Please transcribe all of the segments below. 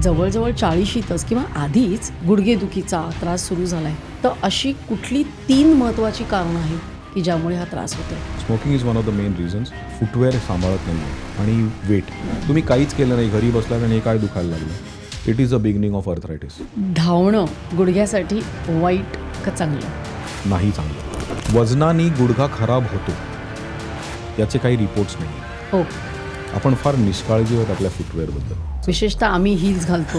जवळजवळ 40शीतच किंवा आधीच गुडघेदुखीचा त्रास सुरू झालाय, तर अशी कुठली 3 महत्त्वाची कारणं आहेत की ज्यामुळे हा त्रास होतोय? Smoking is one of the main reasons. Footwear सांभाळत नाही आहे आणि वेट. तुम्ही काहीच केलं नाही, घरी बसलात आणि हे काय दुखायला लागलं, it is a beginning of arthritis. धावणं गुडघ्यासाठी वाईट का चांगलं? नाही चांगलं. वजनाने गुडघा खराब होतो याचे काही रिपोर्ट्स नाही. हो, आपण फार निष्काळजी आहोत आपल्या फुटवेअरबद्दल. विशेषतः आम्ही हील्स घालतो.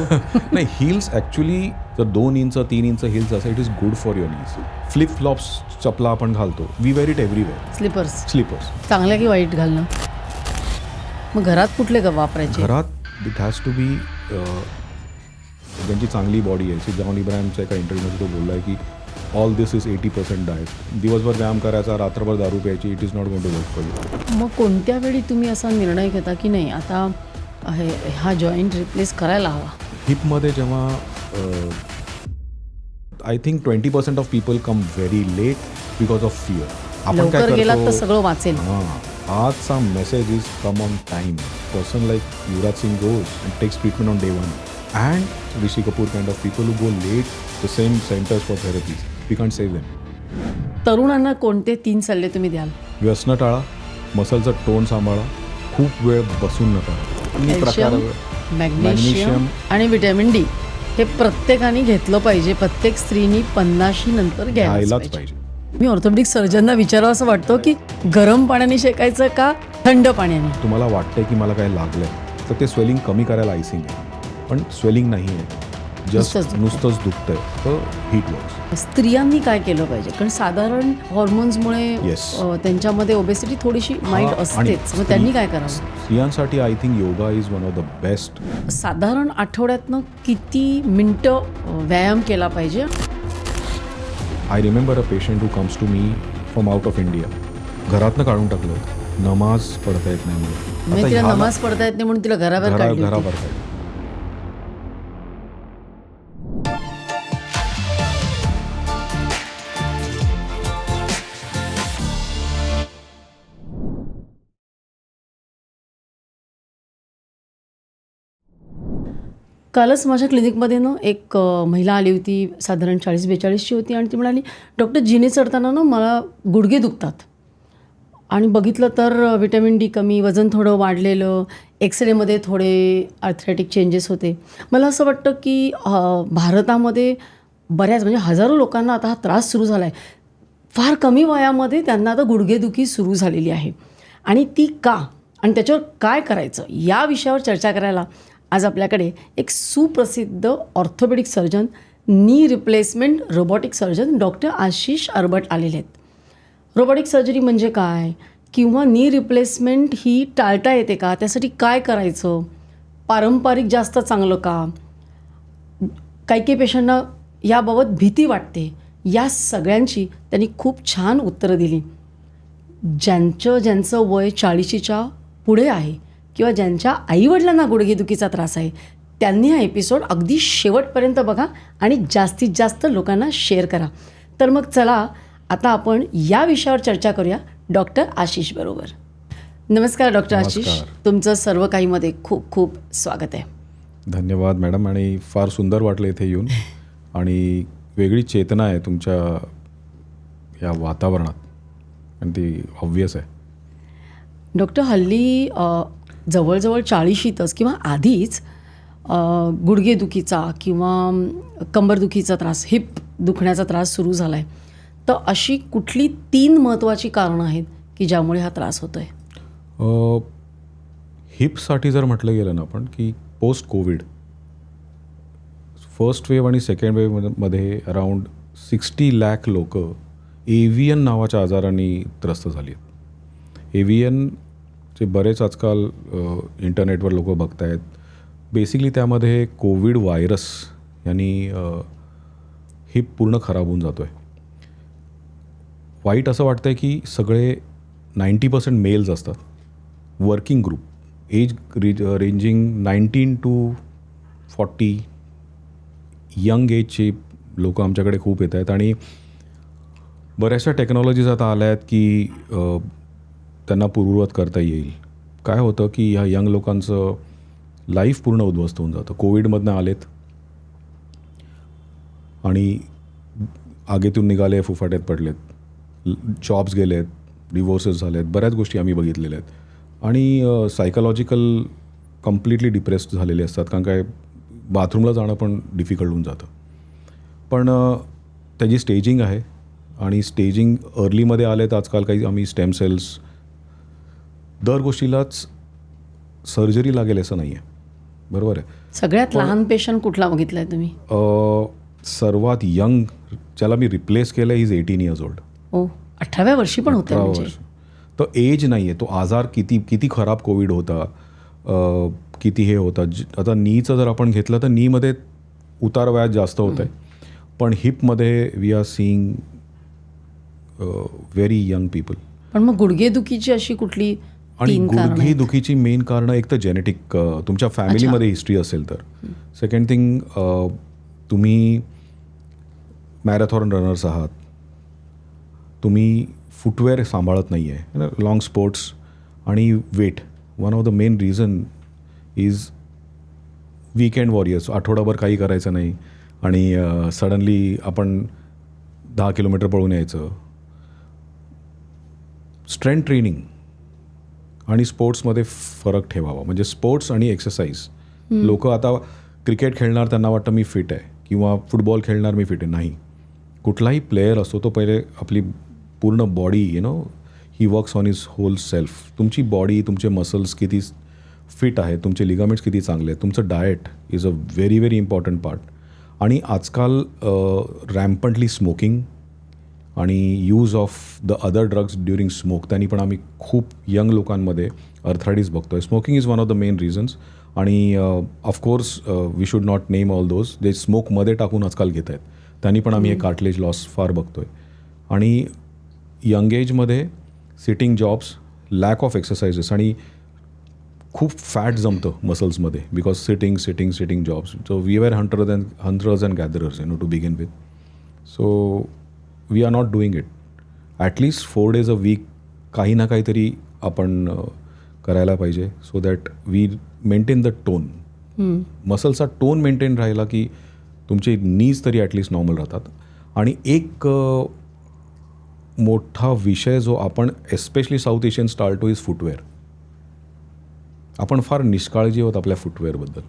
नाही, हिल्स ॲक्च्युली जर 2 इंच 3 इंच हिल्स असेल, it is good for your knees. Flip flops चपला आपण घालतो, we wear it everywhere. Slippers चांगल्या की वाईट घालणं? मग घरात कुठले वापरायचे? घरात इट हॅज टू बी ज्यांची चांगली बॉडी आहे. जॉन इब्राहिमच्या एका इंटरव्ह्यूमध्ये तो बोलला आहे की ऑल दिस इज 80% डाएट. दिवसभर व्यायाम करायचा, रात्रभर दारू प्यायची, it is not going to work for you. मग कोणत्या वेळी तुम्ही असा निर्णय घेता की नाही आता हा जॉईंट रिप्लेस करायला हवा? हिपमध्ये जेव्हा I think 20% of people come very late because of fear. आपण काय लवकर गेलात तर करतो, सगळं वाचेल. आजचा message is come on time. Person like Yuvraj Singh goes and takes treatment on day 1. And Rishi Kapoor kind of people who go late the same centres for therapies, we can't save them. तरुणांना कोणते 3 सल्ले तुम्ही द्याल? व्यसनं टाळा, मसलचं टोन सांभाळा, खूप वेळ बसून नका. कॅल्शियम, मॅग्नेशियम आणि विटॅमिन डी हे प्रत्येकाने घेतलं पाहिजे. प्रत्येक स्त्रीनी 50शी नंतर घ्यायलाच घ्यायलाच पाहिजे. पाहिजे. मी ऑर्थोपेडिक सर्जनना विचारावं असं वाटतं की गरम पाण्याने शेकायचं का थंड पाण्याने? तुम्हाला वाटतंय की मला काय लागलंय, तर ते स्वेलिंग कमी करायला आयसिंग आहे, पण स्वेलिंग नाही आहे, जस्ट नुसतंच दुखतंय, तर हीट वर्क्स. स्त्रियांनी काय केलं पाहिजे? कारण साधारण हॉर्मोन्समुळे Yes. त्यांच्यामध्ये ओबेसिटी थोडीशी माइंड असतेच. मग त्यांनी काय करावं? स्त्रियांसाठी I think yoga is one of the best. साधारण आठवड्यातनं किती मिनटं व्यायाम केला पाहिजे? I remember a patient who comes to me from out of India. घरातनं काढून टाकलं, नमाज पढता येत नाही म्हणून. म्हणजे तिला नमाज पडता येत नाही म्हणून तिला घराबाहेर काढली होती. घराबाहेर काढलं. कालच माझ्या क्लिनिकमध्ये ना एक महिला आली होती, साधारण 40-42ची होती आणि ती म्हणाली, डॉक्टर जिने चढताना ना मला गुडघे दुखतात. आणि बघितलं तर विटॅमिन डी कमी, वजन थोडं वाढलेलं, एक्सरेमध्ये थोडे आर्थरायटिक चेंजेस होते. मला असं वाटतं की भारतामध्ये बऱ्याच म्हणजे हजारो लोकांना आता हा त्रास सुरू झाला आहे. फार कमी वयामध्ये त्यांना आता गुडघेदुखी सुरू झालेली आहे. आणि ती का आणि त्याच्यावर काय करायचं या विषयावर चर्चा करायला आज आपल्याकडे एक सुप्रसिद्ध orthopedic surgeon, knee replacement robotic surgeon doctor Ashish Arbat आलेले आहेत. रोबोटिक सर्जरी म्हणजे काय, किंवा नी रिप्लेसमेंट ही टाळता येते का, त्यासाठी काय करायचं, पारंपरिक जास्त चांगलं का, काही पेशंटना याबाबत भीती वाटते, या सगळ्यांची त्यांनी खूप छान उत्तरं दिली. ज्यांचं वय 40च्या पुढे आहे किंवा ज्यांच्या आईवडिलांना गुडघेदुखीचा त्रास आहे, त्यांनी हा एपिसोड अगदी शेवटपर्यंत बघा आणि जास्तीत जास्त लोकांना शेअर करा. तर मग चला आता आपण या विषयावर चर्चा करूया डॉक्टर आशिष बरोबर. नमस्कार डॉक्टर आशिष, तुमचं सर्व काहीमध्ये खूप खूप स्वागत आहे. धन्यवाद मॅडम. आणि फार सुंदर वाटलं इथे येऊन आणि वेगळी चेतना आहे तुमच्या या वातावरणात आणि ती ऑब्वियस आहे. डॉक्टर, हल्ली जवळजवळ 40शीतच किंवा आधीच गुडघेदुखीचा किंवा कंबरदुखीचा त्रास, हिप दुखण्याचा त्रास सुरू झाला आहे, तर अशी कुठली 3 महत्त्वाची कारणं आहेत की ज्यामुळे हा त्रास होतो आहे? हिपसाठी जर म्हटलं गेलं ना आपण की पोस्ट कोविड फर्स्ट वेव्ह आणि सेकंड वेव्हमध्ये अराऊंड 60 लाख लोक एव्हियन नावाच्या आजाराने त्रस्त झाली आहेत. एव्हियनचे बरेच आजकाल इंटरनेटवर लोक बघत आहेत. बेसिकली त्यामध्ये कोविड व्हायरस यांनी हिप पूर्ण खराब होऊन जातो आहे. वाईट असं वाटतं आहे की सगळे 90% मेल्स असतात. Working group, age ranging 19 to 40, young एजचे लोक आमच्याकडे खूप येत आहेत आणि बऱ्याचशा टेक्नॉलॉजीज आता आल्या आहेत की त्यांना पूर्ववत करता येईल. काय होतं की ह्या यंग लोकांचं लाईफ पूर्ण उद्ध्वस्त होऊन जातं. कोविडमधनं आलेत आणि आगीतून निघाले, फुफाट्यात पडलेत, जॉब्स गेलेत, डिवोर्सेस झालेत, बऱ्याच गोष्टी आम्ही बघितलेल्या आहेत आणि सायकोलॉजिकल कम्प्लिटली डिप्रेस्ड झालेले असतात, कारण काय बाथरूमला जाणं पण डिफिकल्ट होऊन जातं. पण त्याची स्टेजिंग आहे आणि स्टेजिंग अर्लीमध्ये आले तर आजकाल काही आम्ही स्टेम सेल्स, दर गोष्टीलाच सर्जरी लागेल असं नाही आहे, बरोबर आहे. सगळ्यात लहान पेशंट कुठला बघितला आहे तुम्ही? सर्वात यंग ज्याला मी रिप्लेस केलं इज 18 years old. ओ, 18व्या वर्षी पण होतं म्हणजे. तो एज नाही आहे, तो आजार किती खराब कोविड होता, किती हे होता. आता नीचं जर आपण घेतलं तर नीमध्ये उतार वयात जास्त होतं आहे, पण हिपमध्ये we are seeing very young people. पण मग गुडघेदुखीची अशी कुठली आणि तीन कारणं आहेत? गुडघेदुखीची मेन कारणं एक तर जेनेटिक, तुमच्या फॅमिलीमध्ये हिस्ट्री असेल तर. सेकंड थिंग, तुम्ही मॅरेथॉन रनर्स आहात, तुम्ही फुटवेअर सांभाळत नाही आहे, लाँग स्पोर्ट्स आणि weight. One of the main reason is weekend warriors. आठवडाभर काही करायचं नाही आणि सडनली आपण 10 किलोमीटर पळून यायचं. स्ट्रेंथ ट्रेनिंग आणि स्पोर्ट्समध्ये फरक ठेवावा, म्हणजे स्पोर्ट्स आणि एक्सरसाइज. लोक आता क्रिकेट खेळणार त्यांना वाटतं मी फिट आहे, किंवा फुटबॉल खेळणार मी फिट आहे. नाही, कुठलाही प्लेयर असतो तो पहिले आपली पूर्ण body he works on his whole self. तुमची बॉडी, तुमचे मसल्स किती फिट आहेत, तुमचे लिगामेंट्स किती चांगले आहेत, तुमचं diet is a very very important part. आणि आजकाल रॅम्पंटली स्मोकिंग आणि use of the other drugs during smoke, त्यांनी पण आम्ही खूप यंग लोकांमध्ये अर्थरायटिस बघतो आहे. Smoking is one of the main reasons. आणि of course we should not name all those जे स्मोकमध्ये टाकून आजकाल घेत आहेत, त्यांनी पण आम्ही हे कार्टिलेज लॉस फार बघतो आहे. आणि यंग एजमध्ये sitting jobs, lack of exercises, आणि खूप फॅट जमतं मसल्समध्ये because sitting jobs. So we were hunters and gatherers to begin with. So we are not doing it. At least 4 days a week काही ना काहीतरी आपण करायला पाहिजे, so that we maintain the tone. मसल्सचा टोन मेंटेन राहिला की तुमचे नीज तरी ॲटलिस्ट नॉर्मल राहतात. आणि एक मोठा विषय जो आपण एस्पेशली साऊथ एशियन्स टाळतो इज फुटवेअर. आपण फार निष्काळजी आहोत आपल्या फुटवेअरबद्दल.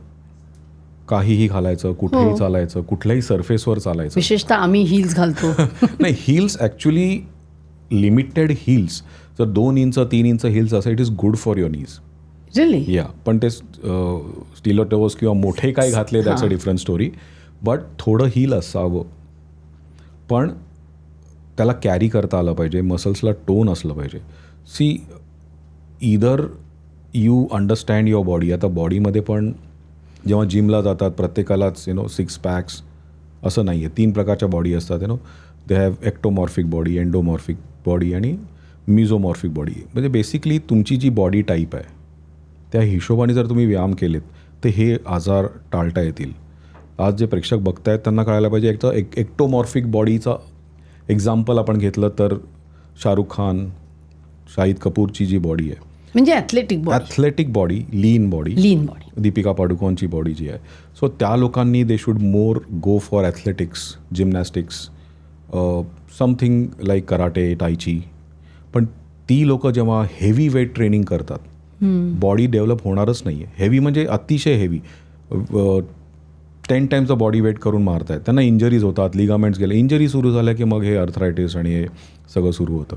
काहीही घालायचं, कुठेही चालायचं, कुठल्याही सरफेसवर चालायचं. विशेषतः आम्ही हिल्स घालतो. नाही, हिल्स ॲक्च्युली लिमिटेड हिल्स, जर 2 इंच 3 इंच हिल्स असं, it is good for your knees. Really? या, पण ते स्टिलोटोज किंवा मोठे काही घातले that's a different story. But थोडं हिल असावं, पण त्याला कॅरी करता आलं पाहिजे, मसल्सला टोन असलं पाहिजे. See, either you understand your body. आता बॉडीमध्ये पण जेव्हा जिमला जातात प्रत्येकालाच 6 packs असं नाही आहे. 3 प्रकारच्या बॉडी असतात. They have ectomorphic body, endomorphic body आणि मिझोमॉर्फिक बॉडी. म्हणजे बेसिकली तुमची जी बॉडी टाईप आहे त्या हिशोबाने जर तुम्ही व्यायाम केलेत तर हे आजार टाळता येतील. आज जे प्रेक्षक बघतायत त्यांना कळायला पाहिजे. एक तर एक्टोमॉर्फिक बॉडीचा एक्झाम्पल आपण घेतलं तर शाहरुख खान, शाहिद कपूरची जी बॉडी आहे, म्हणजे athletic body, lean body, Deepika पाडुकोनची बॉडी जी आहे. सो त्या लोकांनी they should more go for athletics, gymnastics, something like karate, tai chi. पण ती लोकं जेव्हा हेवी वेट ट्रेनिंग करतात, बॉडी डेव्हलप होणारच नाही आहे. हेवी म्हणजे अतिशय हेवी, 10 times बॉडी वेट करून मारतायत, त्यांना इंजरीज होतात, लिगामेंट्स गेले. इंजरी सुरू झाल्या की मग हे अर्थरायटिस आणि हे सगळं सुरू होतं.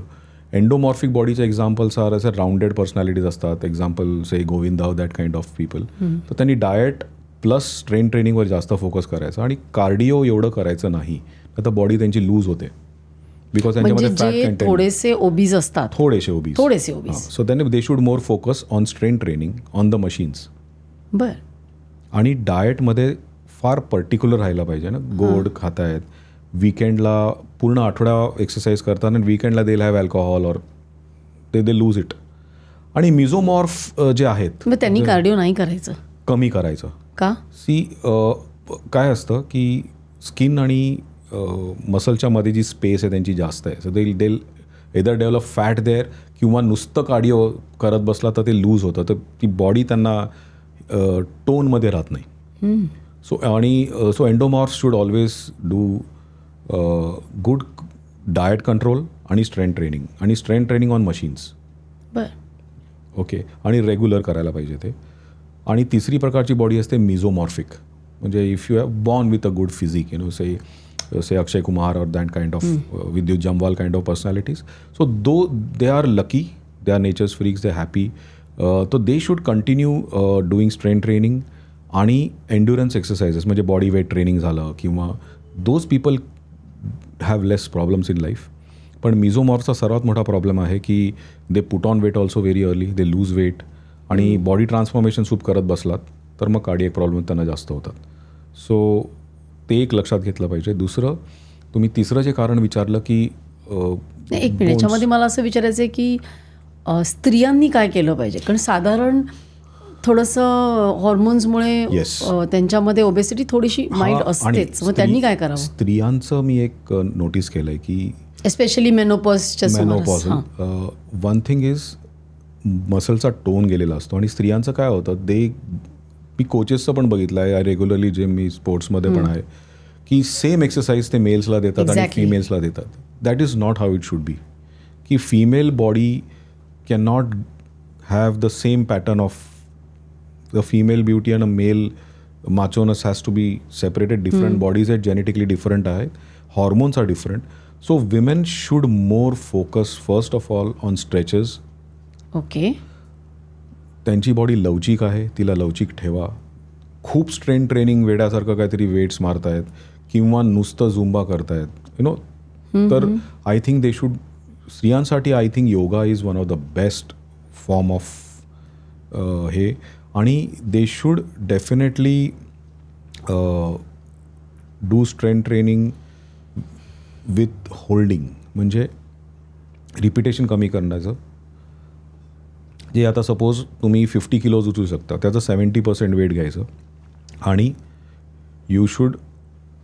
एंडोमॉर्फिक बॉडीचे एक्झाम्पल्स आर असे राऊंडेड पर्सनॅलिटीज असतात. एक्झाम्पल से गोविंद धाव, दॅट काइंड ऑफ पीपल. तर त्यांनी डाएट प्लस स्ट्रेन ट्रेनिंगवर जास्त फोकस करायचा आणि कार्डिओ एवढं करायचं नाही, तर बॉडी त्यांची लूज होते. बिकॉज त्यांच्यामध्ये फॅट कंटेंट, थोडेसे ओबीज असतात, थोडेसे ओबीज. सो त्यांनी दे should more focus on strain training on the machines. बर. आणि डाएटमध्ये फार पर्टिक्युलर राहायला पाहिजे ना. गोड खातायत, वीकेंडला पूर्ण आठवडा एक्सरसाइज करतात आणि वीकेंडला दे हॅव अल्कोहॉल और दे लूज इट. आणि मिझोमॉर्फ जे आहेत त्यांनी कार्डिओ नाही करायचं, कमी करायचं. का? सी, काय असतं की स्किन आणि मसलच्या मध्ये जी स्पेस आहे त्यांची जास्त आहे. So they either develop fat there, किंवा नुसतं कार्डिओ करत बसला तर ते लूज होतं, तर ती बॉडी त्यांना टोनमध्ये राहत नाही. So endomorphs should always do good diet control आणि स्ट्रेंथ ट्रेनिंग ऑन मशीन्स. बरं. ओके, आणि रेग्युलर करायला पाहिजे ते. आणि तिसरी प्रकारची बॉडी असते मिझोमॉर्फिक, म्हणजे if you have born with a good physique, say Akshay Kumar और that kind of Vidyut Jamwal kind of personalities. So they are lucky, they are nature's freaks, they happy. तो they should continue doing strength training आणि endurance exercises, म्हणजे body weight training झालं किंवा those people have less problems in life. पण मिझोमॉर्फचा सर्वात मोठा problem आहे की they put on weight also very early, they lose weight, आणि बॉडी ट्रान्सफॉर्मेशन खूप करत बसलात तर मग कार्डियक प्रॉब्लेम त्यांना जास्त होतात. सो ते एक लक्षात घेतलं पाहिजे. दुसरं, तुम्ही तिसरं जे कारण विचारलं की एक मिनिट, याच्यामध्ये मला असं विचारायचं आहे की स्त्रियांनी काय केलं पाहिजे, कारण साधारण थोडंसं हॉर्मोन्समुळे त्यांच्यामध्ये ओबेसिटी थोडीशी माइल्ड असतेच, मग त्यांनी काय करावं? स्त्रियांचं मी एक नोटीस केलं आहे की especially menopause. One thing is मसलचा टोन गेलेला असतो, आणि स्त्रियांचं काय होतं, मी कोचेसचं पण बघितलं आहे, रेग्युलरली जे मी स्पोर्ट्समध्ये पण आहे, की सेम एक्सरसाइज ते मेल्सला देतात आणि फिमेल्सला देतात. That is not how it should be. की female body can not have the same pattern of the female beauty and a male machoness has to be separated. Different bodies आहेत, genetically different आहेत, hormones are different. So women should more focus first of all on stretches. Okay. त्यांची body लवचिक आहे, तिला लवचिक ठेवा. खूप strength training वेड्यासारखं काहीतरी वेट्स मारतायत किंवा नुसतं झुंबा करतायत, तर आय थिंक दे शूड, स्त्रियांसाठी I think yoga is one of the best form of हे. आणि they should definitely do strength training with holding, म्हणजे रिपिटेशन कमी करण्याचं. जे आता सपोज तुम्ही 50 किलोज उचलू शकता, त्याचं 70% वेट घ्यायचं आणि you should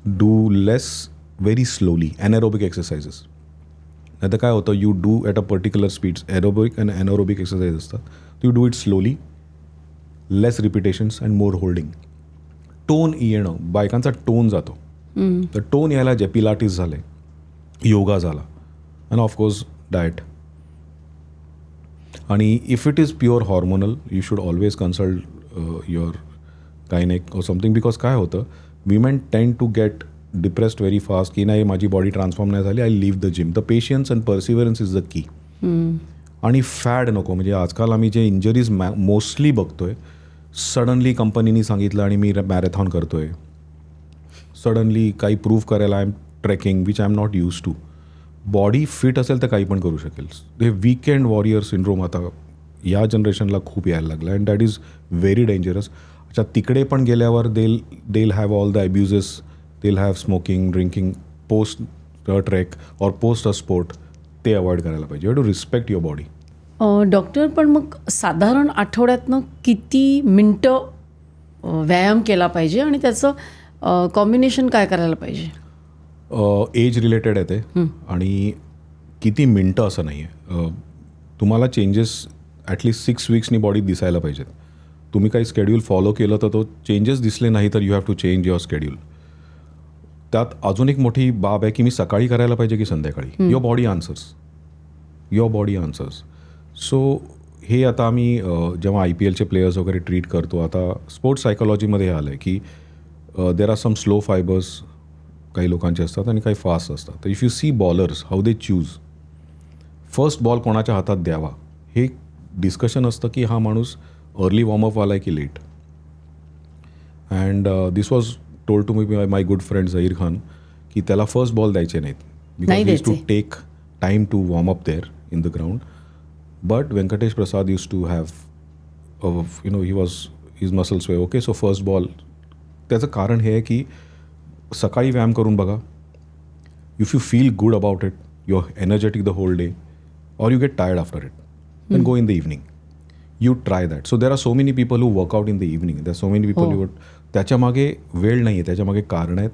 do less very slowly anaerobic exercises. नाही तर काय होतं, you do at a particular speeds, aerobic and anaerobic exercise असतात, you do it slowly, less repetitions and more holding. Tone येणं, बायकांचा टोन जातो, तर टोन यायला जे पिलाटीस झाले, योगा झाला, अँड ऑफकोर्स डाएट. आणि if it is pure hormonal, you should always consult your gynaec or something. Because काय होतं, women tend to get depressed very fast, की नाही माझी बॉडी ट्रान्सफॉर्म नाही झाली, I leave the gym. The patience and perseverance is the key. आणि fad नको, म्हणजे आजकाल आम्ही जे इंजरीज मोस्टली बघतोय, सडनली कंपनीनी सांगितलं आणि मी मॅरेथॉन करतोय, सडनली काही प्रूव्ह करायला I am trekking which I am not use to. Body fit असेल तर काही पण करू शकेल. हे वीकेंड वॉरियर सिंड्रोम आता या जनरेशनला खूप यायला लागला, and that is very dangerous. अच्छा, तिकडे पण गेल्यावर देल have all the abuses, they'll have smoking, drinking post a trek or post a sport. ते अवॉइड करायला पाहिजे. You have to respect your body. Doctor, पण मग साधारण आठवड्यातनं किती मिनटं व्यायाम केला पाहिजे आणि त्याचं कॉम्बिनेशन काय करायला पाहिजे? एज रिलेटेड आहे ते, आणि किती मिनटं असं नाही आहे. तुम्हाला चेंजेस ॲटलिस्ट 6 वीक्सनी बॉडीत दिसायला पाहिजेत. तुम्ही काही स्केड्यूल फॉलो केलं तर तो चेंजेस दिसले नाही तर you have to change your schedule. त्यात अजून एक मोठी बाब आहे की मी सकाळी करायला पाहिजे की संध्याकाळी. Your body answers. सो हे आता आम्ही जेव्हा IPLचे प्लेयर्स वगैरे ट्रीट करतो, आता स्पोर्ट्स सायकोलॉजीमध्ये हे आलं आहे की there are some slow fibres काही लोकांचे असतात आणि काही फास्ट असतात. तर if you see bowlers how they choose first ball कोणाच्या हातात द्यावा, हे डिस्कशन असतं की हा माणूस अर्ली वॉर्मअपवाला आहे की लेट. And this was told to me my good friend Zaheer Khan की त्याला फर्स्ट बॉल द्यायचे नाहीत, because he to take time to warm up there in the ground. But Venkatesh Prasad use to have he was his muscles way okay. So first ball, त्याचं कारण हे आहे की सकाळी व्यायाम करून बघा, if you feel good about it, you are energetic the whole day, और you get tired after it, then go in the evening. You try that. So there are so many people who work out in the evening, there are so many people who, त्याच्यामागे वेळ नाही आहे, त्याच्यामागे कारण आहेत.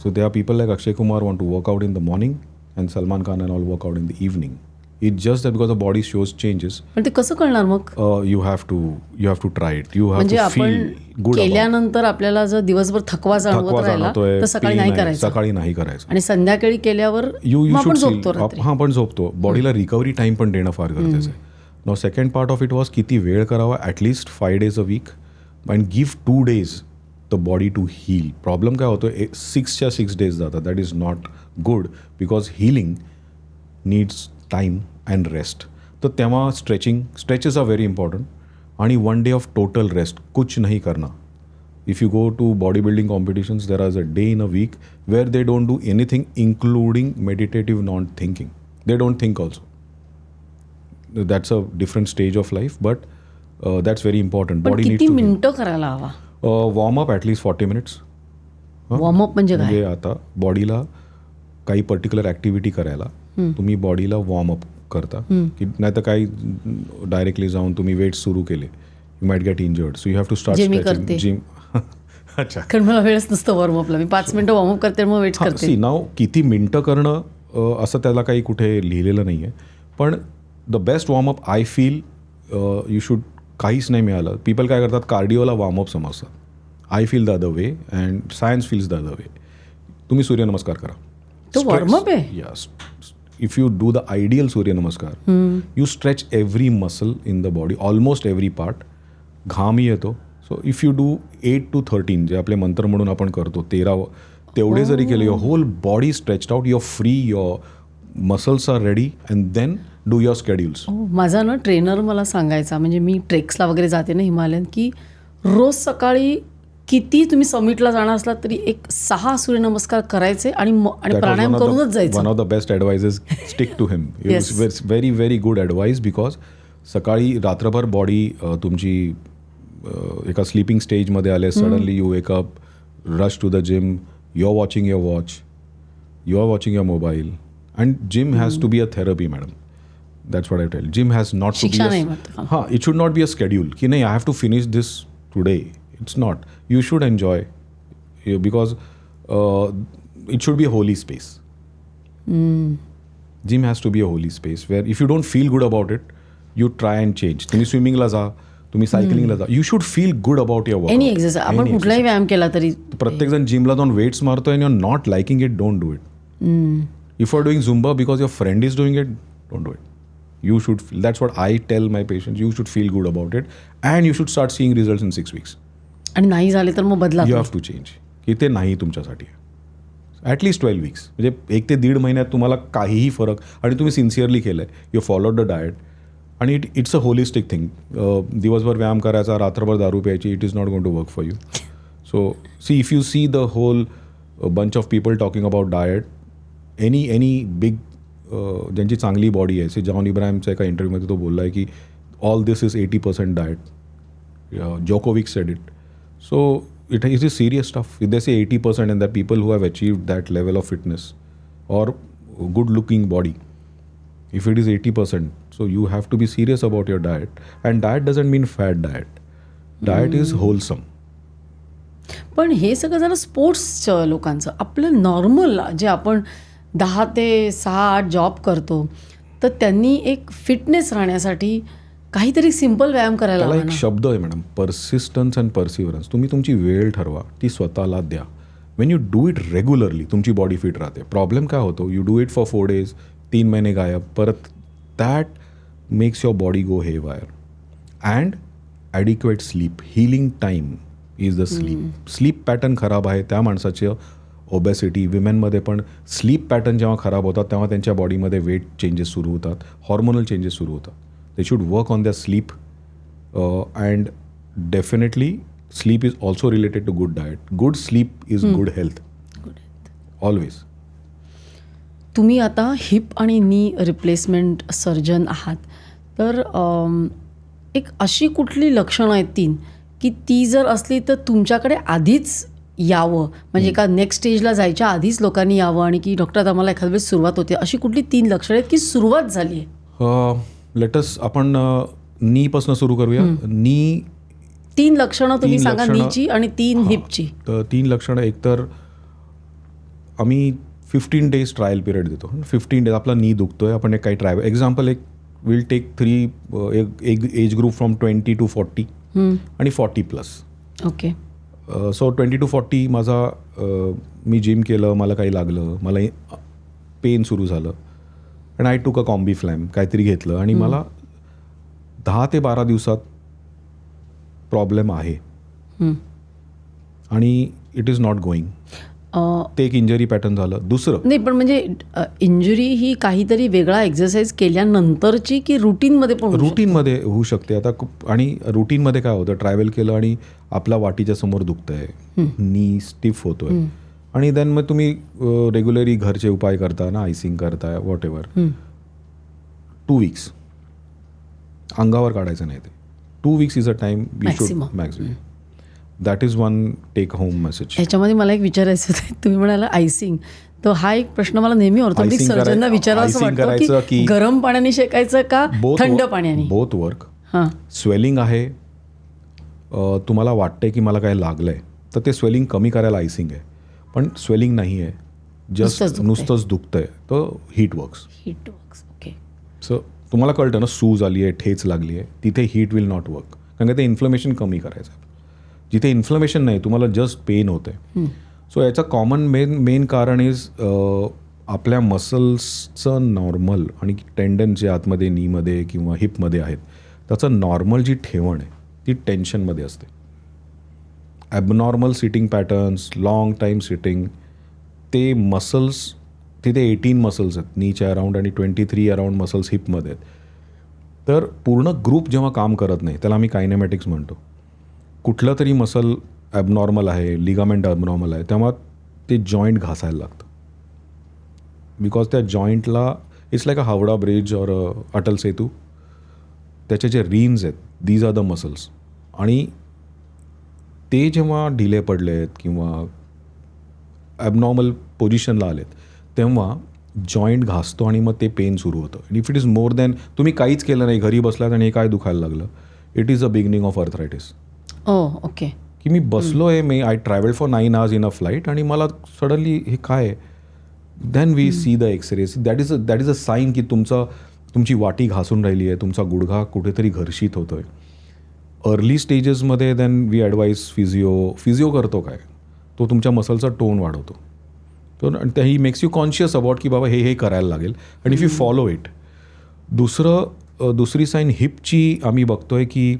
So there are people like Akshay Kumar want to work out in the morning and Salman Khan and all work out in the evening. It's just that because the body shows changes. पण ते कसं कळणार मग? You have to try it. You have म्हणजे to feel आपण good. केल्यानंतर आपल्याला जर दिवसभर थकवा जाणवत राहिला तर सकाळी नाही करायचं, सकाळी नाही करायचं. आणि संध्याकाळी केल्यावर यू मग आपण शुड झोपतो रात्री. हां, पण झोपतो. बॉडीला रिकव्हरी टाईम पण देणं फार गरजेचं आहे. Now second part of it was किती वेळ करावा. At least 5 days a week and give 2 days the body to heal. Problem काय होतो, 6 days जातात. That is not good because healing needs time and rest. तर तेव्हा स्ट्रेचेस आर व्हेरी इम्पॉर्टंट. आणि 1 day of total rest, कुछ नहीं करना. If you go to bodybuilding competitions, there is a day in a week where they don't do anything, including meditative non-thinking. They don't think also. That's a different stage of life, but that's very important. पण Body needs किती to मिनिटं करायला हवा? warm up at least 40 minutes. Warm up म्हणजे काय? म्हणजे आता बॉडीला काही पर्टिक्युलर ॲक्टिव्हिटी करायला तुम्ही बॉडीला वॉर्मअप करता, की नाही तर काही डायरेक्टली जाऊन तुम्ही वेट्स सुरू केले, you might get injured. So you have to start जे मी करते. जिम. अच्छा. कारण मला वेळच नसतं वॉर्मअपला. मी 5 मिनिटं वॉर्मअप करते, मग वेट्स करते. सी नाव किती मिनटं करणं असं त्याला काही कुठे लिहिलेलं नाही आहे. पण the best warmup I feel you should. काहीच नाही मिळालं, पीपल काय करतात, कार्डिओला वॉर्मअप समजतात. I feel the other way and science feels the other way. तुम्ही सूर्यनमस्कार करा. तो वॉर्मअप आहे? Yes. If you do the ideal suryanamaskar, you stretch every muscle in the body, almost every part. घामही येतो. So if you do 8 to 13 जे आपले मंत्र म्हणून आपण करतो, 13 तेवढे जरी केले, your whole body stretched out, your free, your muscles are ready, and then do your schedules. माझा ना ट्रेनर मला सांगायचा, म्हणजे मी ट्रेक्सला वगैरे जाते ना हिमालयन, की रोज सकाळी किती तुम्ही समिटला जाणार असला तरी 6 सूर्यनमस्कार करायचे आणि प्राणायाम करूनच जायचं. One of the best advises, stick to him. It's very very good advice, because सकाळी रात्रभर बॉडी तुमची एका स्लीपिंग स्टेजमध्ये आले, suddenly you wake up, rush to the gym, you are watching your watch, you are watching your mobile. And gym has to be a therapy, madam. That's what I tell. Gym has not to be हां, it should not be a schedule की नाही, I have to finish this today. It's not. You should enjoy, because it should be a holy space. Gym has to be a holy space where if you don't feel good about it, you try and change. तुम्ही स्विमिंगला जा, तुम्ही सायकलिंगला जा, you should feel good about your workout. Any exercise, आपण कुठलाही व्यायाम केला तरी. प्रत्येक जण जिमला जाऊन वेट्स मारतोय आणि you're not liking it, don't do it. If you're doing Zumba because your friend is doing it, don't do it. You should feel. That's what I tell my patients. You should feel good about it, and you should start seeing results in 6 weeks. आणि नाही झाले तर मग बदला. You have to change, की ते नाही तुमच्यासाठी. ॲटलिस्ट 12 weeks, म्हणजे 1 ते 1.5 महिन्यात तुम्हाला काहीही फरक, आणि तुम्ही सिन्सिअरली केलं आहे, यू फॉलोड द डाएट, आणि इट्स अ होलिस्टिक थिंग. दिवसभर व्यायाम करायचा, रात्रभर दारू प्यायची, it is not going to work for you. So see, if you see the whole bunch of people talking about diet, any big ज्यांची चांगली body आहे, जॉन इब्राहिमच्या एका इंटरव्ह्यूमध्ये तो बोलला आहे की all this is 80% diet. Djokovic sed it. So it is serious stuff. If they say 80%, and there are people who have achieved that level of fitness or good looking body. If it is 80%, so you have to be serious about your diet. And diet doesn't mean fat diet. Diet is wholesome. पण हे सगळं झालं स्पोर्ट्सचं लोकांचं. आपलं normal जे आपण 10 ते 6-8 job करतो, तर त्यांनी एक फिटनेस राहण्यासाठी काहीतरी सिंपल व्यायाम करायला त्याला हवा एक ना. शब्द आहे मॅडम, पर्सिस्टन्स अँड पर्सिवरन्स. तुम्ही तुमची वेळ ठरवा, ती स्वतःला द्या. Wien you do it regularly, तुमची बॉडी फिट राहते. प्रॉब्लेम काय होतो, you do it for 4 days, 3 महिने गायब, परत दॅट मेक्स युअर बॉडी गो हे wire. And adequate sleep, healing time is the sleep. Sleep pattern खराब आहे त्या माणसाचं, ओबेसिटी, विमेनमध्ये पण स्लीप पॅटर्न जेव्हा खराब होतात तेव्हा त्यांच्या बॉडीमध्ये वेट चेंजेस सुरू होतात, हॉर्मोनल चेंजेस सुरू होतात. They should work on their sleep, and definitely sleep is also related to good diet. Good sleep is good health. Good health. Always. तुम्ही आता हिप आणि नी रिप्लेसमेंट सर्जन आहात, तर एक अशी कुठली लक्षणं आहेत 3 की ती जर असली तर तुमच्याकडे आधीच यावं, म्हणजे एका नेक्स्ट स्टेजला जायच्या आधीच लोकांनी यावं, आणि की डॉक्टर आम्हाला एखाद्या वेळेस सुरुवात होते, अशी कुठली 3 लक्षणं आहेत की सुरुवात झाली आहे? लेटस आपण नीपासून सुरू करूया. नी 3 लक्षणं तुम्ही सांगा, लक्षणं, नीची आणि 3 हिपची. तर 3 लक्षणं. एकतर आम्ही 15 days ट्रायल पिरियड देतो. 15 डेज आपला नी दुखतोय, आपण एक काही ट्राय एक्झाम्पल एक विल टेक 3 एक एज ग्रुप फ्रॉम 20 to 40 आणि 40+. ओके. सो 20 to 40 माझा मी जिम केलं, मला काही लागलं, मला पेन सुरू झालं आणि आय टूक अ कॉम्बी फ्लॅम काहीतरी घेतलं आणि मला 10 ते 12 दिवसात प्रॉब्लेम आहे आणि इट इज नॉट गोईंग. ते एक इंजरी पॅटर्न झालं. दुसरं नाही, पण म्हणजे इंजुरी ही काहीतरी वेगळा एक्सरसाइज केल्यानंतरची की रुटीनमध्ये पण रुटीनमध्ये होऊ शकते. आता आणि रुटीनमध्ये काय होतं, ट्रॅव्हल केलं आणि आपल्या वाटीच्या समोर दुखतंय, नी स्टिफ होतोय आणि देन मग तुम्ही रेग्युलरली घरचे उपाय करता ना, आयसिंग करताय, वॉट एव्हर. 2 weeks अंगावर काढायचं नाही ते. 2 weeks is a time you should maximum. That is one take home message. ह्याच्यामध्ये मला एक विचारायचं होतं, तुम्ही म्हणाला आयसिंग, तर हा एक प्रश्न मला नेहमी ऑर्थोपेडिक सर्जनना विचारावा असं वाटतं की गरम पाण्याने शेकायचं का थंड पाण्याने. Both work. स्वेलिंग आहे, तुम्हाला वाटतंय की मला काय लागलंय तर ते स्वेलिंग कमी करायला आयसिंग आहे. पण स्वेलिंग नाही आहे, जस्ट नुसतंच दुखतंय, तर हीट वर्क्स. ओके. सो तुम्हाला कळतं ना, सूज आली आहे, ठेच लागली आहे, तिथे हीट विल नॉट वर्क, कारण का ते इन्फ्लमेशन कमी करायचं आहे. जिथे इन्फ्लमेशन नाही, तुम्हाला जस्ट पेन होतं आहे. सो याचं कॉमन मेन कारण इज आपल्या मसल्सचं नॉर्मल आणि टेंडन जे आतमध्ये नीमध्ये किंवा हिपमध्ये आहेत त्याचं नॉर्मल जी ठेवण आहे ती टेन्शनमध्ये असते. Abnormal sitting patterns, long time sitting, ते मसल्स तिथे 18 मसल्स आहेत नीच्या अराउंड आणि 23 अराउंड मसल्स हिपमध्ये आहेत. तर पूर्ण ग्रुप जेव्हा काम करत नाही त्याला आम्ही कायनेमॅटिक्स म्हणतो. कुठलं तरी मसल ॲबनॉर्मल आहे, लिगामेंट ॲबनॉर्मल आहे, तेव्हा ते जॉईंट घासायला लागतं. बिकॉज त्या जॉईंटला it's like a Howrah bridge और अटल सेतू, त्याचे जे रिन्स आहेत दीज आर द मसल्स, आणि ते जेव्हा ढिले पडले आहेत किंवा ॲबनॉर्मल पोझिशनला आलेत तेव्हा जॉईंट घासतो आणि मग ते पेन सुरू होतं. आणि if it is more than, तुम्ही काहीच केलं नाही, घरी बसलात आणि हे काय दुखायला लागलं, it is a beginning of arthritis. Okay. की मी बसलो आहे, I travel for 9 hours in a flight आणि मला सडनली हे काय आहे, then we see the x rays. That is a sign की तुमची वाटी घासून राहिली आहे, तुमचा गुडघा कुठेतरी घर्षित होतो आहे. अर्ली स्टेजेसमध्ये देन वी ॲडवाईज फिजिओ करतो काय, तो तुमच्या मसलचा टोन वाढवतो. तो he makes you conscious about की बाबा हे करायला लागेल आणि इफ यू फॉलो इट. दुसरी साईन हिपची आम्ही बघतोय की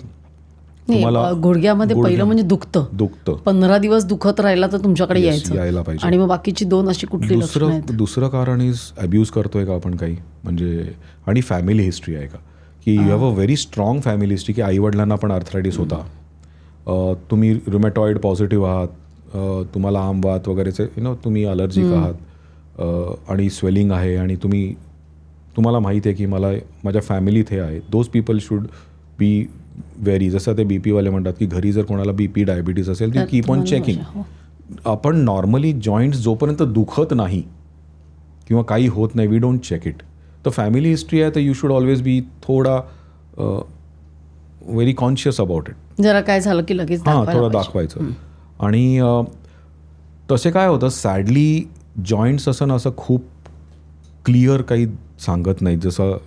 तुम्हाला गुडघ्यामध्ये पहिलं म्हणजे दुखतं 15 दिवस दुखत राहिला तर तुमच्याकडे यायला पाहिजे. आणि मग बाकीची 2 अशी कुठली लक्षणं आहेत? दुसरं कारण इज अब्यूज करतोय का आपण काही, म्हणजे आणि फॅमिली हिस्ट्री आहे का, की you have a very strong family history की आईवडिलांना पण आर्थरायटिस होता, तुम्ही रुमॅटॉइड पॉझिटिव्ह आहात, तुम्हाला आंबात वगैरेचे तुम्ही अलर्जिक आहात आणि स्वेलिंग आहे आणि तुम्हाला माहीत आहे की माझ्या फॅमिलीत हे आहे, those people should be very, जसं ते बीपीवाले म्हणतात की घरी जर कोणाला बीपी डायबिटीज असेल ती कीप ऑन चेकिंग. आपण नॉर्मली जॉईंट्स जोपर्यंत दुखत नाही किंवा काही होत नाही वी डोंट चेक इट. तर फॅमिली हिस्ट्री आहे तर यू शुड ऑलवेज बी थोडा व्हेरी कॉन्शियस अबाउट इट. जरा काय झालं की लगेच थोडं दाखवायचं. आणि तसे काय होतं, सॅडली जॉईंट्स असं खूप क्लिअर काही सांगत नाहीत. जसं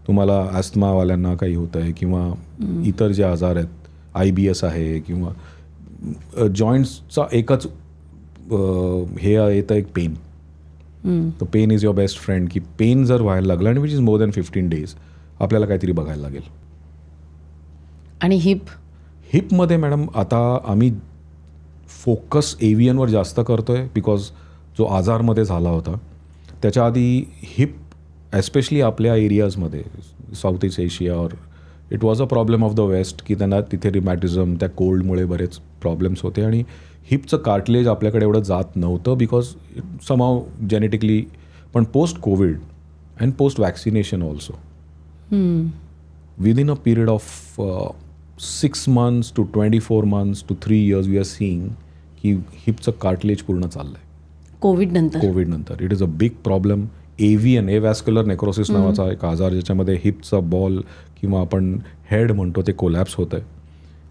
तुम्हाला ॲस्थमावाल्यांना काही होतं आहे किंवा इतर जे आजार आहेत, IBS आहे किंवा जॉईंट्सचा एकच हे येतं एक पेन. तर pain is your best friend, की पेन जर व्हायला लागलं आणि which is more than 15 days आपल्याला काहीतरी बघायला लागेल. आणि हिपमध्ये मॅडम आता आम्ही फोकस AVNवर जास्त करतो आहे बिकॉज जो आजारमध्ये झाला होता त्याच्या आधी हिप एस्पेशली आपल्या एरियाजमध्ये South East Asia or it was a problem of the west की त्यांना तिथे रिमॅटिझम, त्या कोल्डमुळे बरेच प्रॉब्लेम्स होते आणि हिपचं कार्टिलेज आपल्याकडे एवढं जात नव्हतं बिकॉज समहाव जेनेटिकली. पण post covid and post vaccination also within a period of 6 months to 24 months to 3 years we are seeing की हिपचं कार्टिलेज पूर्ण चाललं आहे कोविडनंतर. It is a big problem. AVN, avascular necrosis नावाचा एक आजार ज्याच्यामध्ये हिपचा बॉल किंवा आपण हेड म्हणतो ते कोलॅप्स होतं आहे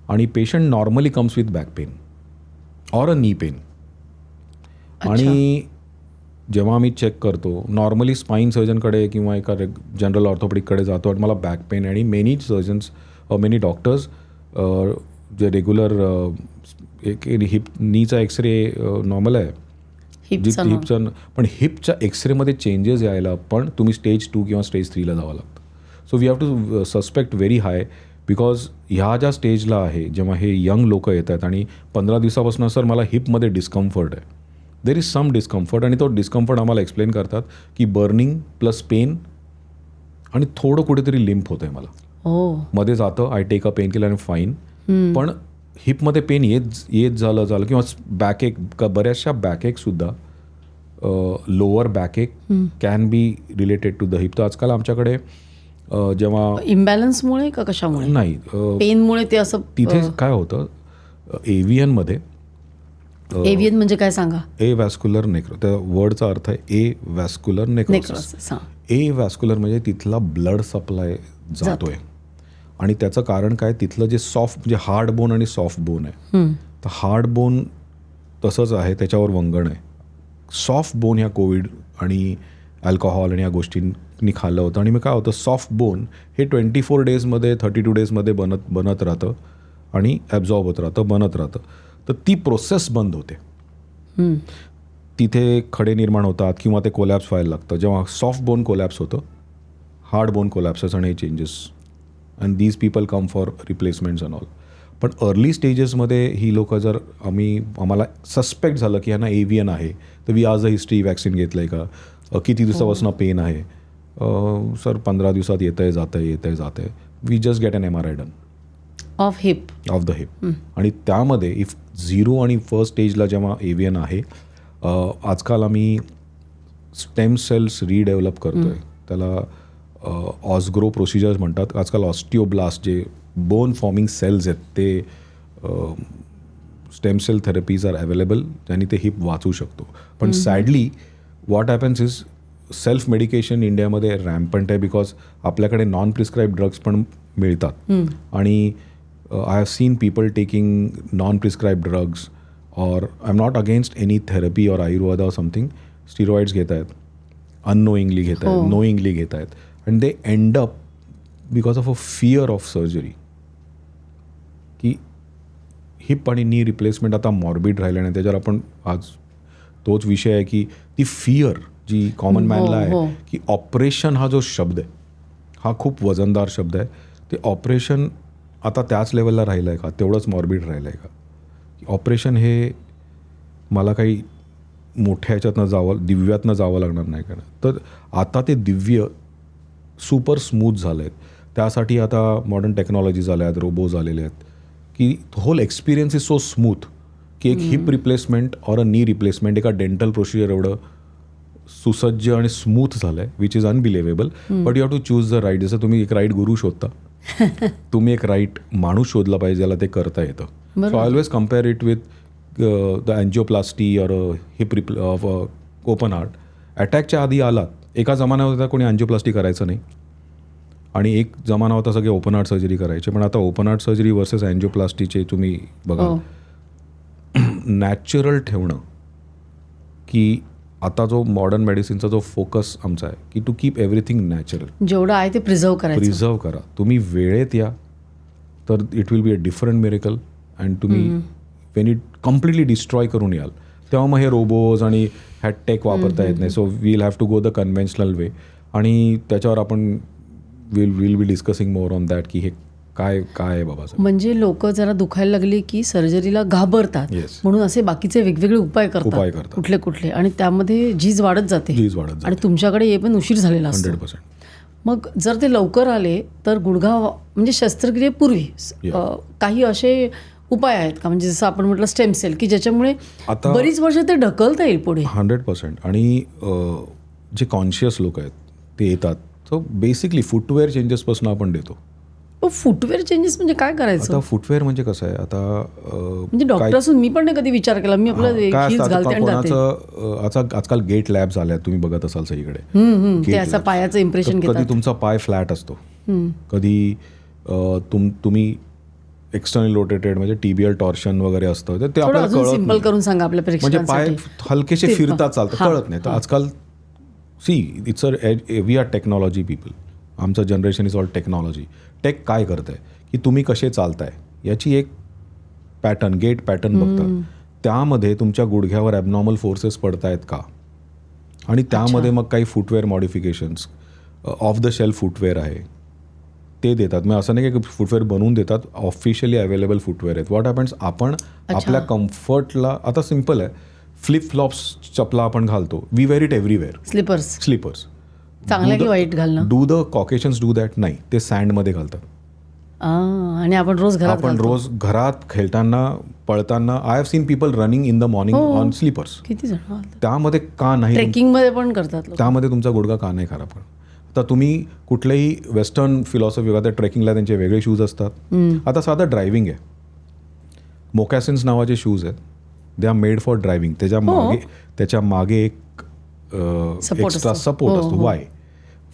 आणि patient normally comes with back pain or a knee pain. आणि जेव्हा आम्ही चेक करतो, नॉर्मली स्पाईन सर्जनकडे किंवा एका जनरल ऑर्थोपेडिककडे जातो आणि मला बॅक पेन आणि मेनी सर्जन्स मेनी डॉक्टर्स जे रेग्युलर एक हिप नीचा एक्सरे नॉर्मल आहे, हिपचा, पण हिपच्या एक्सरेमध्ये चेंजेस यायला पण तुम्ही स्टेज 2 किंवा स्टेज 3ला जावं लागतं. So we have to suspect very high, because ह्या ज्या स्टेजला आहे, जेव्हा हे यंग लोक येत आहेत आणि 15 दिवसापासून सर मला हिपमध्ये डिस्कम्फर्ट आहे, देर इज सम डिस्कम्फर्ट, आणि तो डिस्कम्फर्ट आम्हाला एक्सप्लेन करतात की बर्निंग प्लस पेन आणि थोडं कुठेतरी लिम्प होतं आहे मला, मध्ये जातं, I take a pain killer आणि फाईन. पण हिपमध्ये पेन येत झालं किंवा बॅकएक, बऱ्याचशा बॅकएकसुद्धा lower backache can be related to the hip. तर आजकाल आमच्याकडे जेव्हा इम्बॅलन्समुळे का कशामुळे नाही, पेनमुळे ते असं तिथे काय होतं, एव्हियनमध्ये एव्हियन म्हणजे काय सांगा. ए व्हॅस्क्युलर नेक्रो, त्या वर्डचा अर्थ आहे ए व्हॅस्क्युलर नेक्रोसिस. ए व्हॅस्क्युलर म्हणजे तिथला ब्लड सप्लाय जातोय, आणि त्याचं कारण काय, तिथलं जे सॉफ्ट म्हणजे हार्ड बोन आणि सॉफ्ट बोन आहे, तर हार्ड बोन तसंच आहे, त्याच्यावर वंगण आहे. सॉफ्ट बोन ह्या कोविड आणि अल्कोहॉल आणि या गोष्टींनी खाल्लं होतं, आणि मग काय होतं, सॉफ्ट बोन हे 24 डेजमध्ये 32 डेजमध्ये बनत राहतं आणि ॲब्झॉर्ब होत राहतं, बनत राहतं. तर ती प्रोसेस बंद होते, तिथे खडे निर्माण होतात किंवा ते कोलॅप्स व्हायला लागतं. जेव्हा सॉफ्ट बोन कोलॅप्स होतं, हार्ड बोन कोलॅप्सेस आणि हे changes, and these people come for replacements and all. पण अर्ली स्टेजेसमध्ये ही लोकं जर आम्हाला सस्पेक्ट झालं की ह्यांना एव्हियन आहे, तर वी आज अ हिस्ट्री, वॅक्सिन घेतलं आहे का, किती दिवसापासून पेन आहे, सर 15 दिवसात येतं आहे, we just get an MRI done of the hip. आणि त्यामध्ये इफ 0 आणि फर्स्ट स्टेजला जेव्हा एव्हियन आहे, आजकाल आम्ही स्टेम सेल्स रिडेव्हलप करतो आहे, त्याला ऑस्ग्रो प्रोसिजर्स म्हणतात. आजकाल ऑस्टिओब्लास्ट जे बोन फॉर्मिंग सेल्स आहेत, ते stem cell therapies are available, ज्यांनी ते हिप वाचू शकतो. पण sadly what happens is self medication इंडियामध्ये रॅम्पंट आहे, बिकॉज आपल्याकडे नॉन प्रिस्क्राईब ड्रग्स पण मिळतात, आणि I have seen people taking non prescribe drugs, और I am not against any therapy और आयुर्वेदा और समथिंग, स्टिरॉइड्स घेत आहेत, अननोईंगली घेत आहेत, नोईंगली घेत आहेत, and they end up because of a fear of surgery, की हिप आणि नी रिप्लेसमेंट आता मॉर्बिड राहिलं नाही. त्याच्यावर आपण आज तोच विषय आहे की ती फिअर जी कॉमन मॅनला आहे, की ऑपरेशन हा जो शब्द आहे हा खूप वजनदार शब्द आहे. ते ऑपरेशन आता त्याच लेवलला राहिलं आहे का, तेवढंच मॉर्बिड राहिलं आहे का, की ऑपरेशन हे मला काही मोठ्या ह्याच्यातनं दिव्यातनं जावं लागणार नाही का. तर आता ते दिव्य सुपर स्मूथ झालं आहेत. त्यासाठी आता मॉडर्न टेक्नॉलॉजीज आल्या आहेत, रोबोज आलेले आहेत, की whole experience is so smooth की एक हिप रिप्लेसमेंट और अ नी रिप्लेसमेंट एका डेंटल प्रोसिजर एवढं सुसज्ज आणि स्मूथ झालं आहे, which is unbelievable. But you have to choose the right. जसं तुम्ही एक राईट गुरु शोधता, तुम्ही एक राईट माणूस शोधला पाहिजे ज्याला ते करता येतं. So I always compare it with the angioplasty और हिप ओपन हार्ट. अटॅकच्या आधी आलात, एका जमाना होता कोणी अँजिओप्लास्टी करायचं नाही, आणि एक जमाना होता सगळे ओपन हार्ट सर्जरी करायचे. पण आता ओपन हार्ट सर्जरी वर्सेस अँजिओप्लास्टीचे तुम्ही बघा, नॅचरल ठेवणं, की आता जो मॉडर्न मेडिसिनचा जो फोकस आमचा आहे की टू कीप एव्हरीथिंग नॅचरल, जेवढं आहे ते प्रिझर्व करा. तुम्ही वेळेत या तर it will be a different miracle. And तुम्ही वेन इट कम्प्लिटली डिस्ट्रॉय करून याल, तेव्हा मग हे रोबोज आणि ह्या टेक वापरता येत नाही. So we'll have to go the conventional way, आणि त्याच्यावर आपण will be discussing more on that की हे काय आहे बाबा. म्हणजे लोक जरा दुखायला लागली की सर्जरीला घाबरतात, म्हणून असे बाकीचे वेगवेगळे उपाय करतात कुठले, आणि त्यामध्ये झीज वाढत जाते, आणि तुमच्याकडे ये पण उशीर झालेला असतो. 100%. मग जर ते लवकर आले तर गुडघा म्हणजे शस्त्रक्रियेपूर्वी काही असे उपाय आहेत का, म्हणजे जसं आपण म्हटलं स्टेम सेल, की ज्याच्यामुळे आता बरीच वर्ष ते ढकलता येईल पुढे. 100%. आणि जे कॉन्शियस लोक आहेत ते येतात, सो बेसिकली फुटवेअर चेंजेसपासून आपण देतो. फुटवेअर चेंजेस म्हणजे काय करायचं? आता फुटवेअर म्हणजे कसं आहे, आता म्हणजे डॉक्टर असून मी पण नाही कधी विचार केला. मी आपलं हील्स घालते आणि जाते. आजकाल गेट लॅब्स आल्या, तुम्ही बघत असाल सगळीकडे. ते असं पायाचं इम्प्रेशन घेतात. कधी तुमचा पाय फ्लॅट असतो, कधी तुम्ही एक्सटर्नल रोटेटेड म्हणजे टीबीएल टॉर्शन वगैरे असतं ते थोडं आपल्याला अजून कळत सिम्पल नाही. करून सांगा आपल्या म्हणजे पाय प्रेक्षकांसाठी. हलकेसे ते फिरतात चालतं हां, कळत नाही. तर आजकाल it's we are technology people. आमचं generation is all technology. Tech काय करत आहे की तुम्ही कसे चालताय याची एक पॅटर्न गेट पॅटर्न बघतात. त्यामध्ये तुमच्या गुडघ्यावर ॲबनॉर्मल फोर्सेस पडतायत का आणि त्यामध्ये मग काही footwear modifications of the shelf footwear आहे ते देतात. मग असं नाही की फुटवेअर बनवून देतात. ऑफिशियली अवेलेबल फुटवेअर आहेत. व्हॉट हॅपन्स आपण आपल्या कम्फर्टला आता सिम्पल आहे. फ्लिप फ्लॉप्स चपला आपण घालतो. We wear it everywhere. Slippers चांगलं की वाईट घालणं. Do the Caucasians do that नाही. ते सँडमध्ये घालतात. आणि आपण रोज घरात आपण रोज घरात खेळताना पळताना I have seen people running in the morning on slippers. किती जण घालतात. त्यामध्ये का नाही ट्रेकिंग मध्ये पण करतात लोक. त्यामध्ये तुमचा गुडघा का नाही खराब. आता तुम्ही कुठल्याही वेस्टर्न फिलॉसॉफी बघा. ट्रेकिंगला त्यांचे वेगळे शूज असतात. आता साधं ड्रायव्हिंग आहे. मोकॅसिन्स नावाचे शूज आहेत. They are made for driving. त्याच्या मागे एक एक्स्ट्रा सपोर्ट असतो. वाय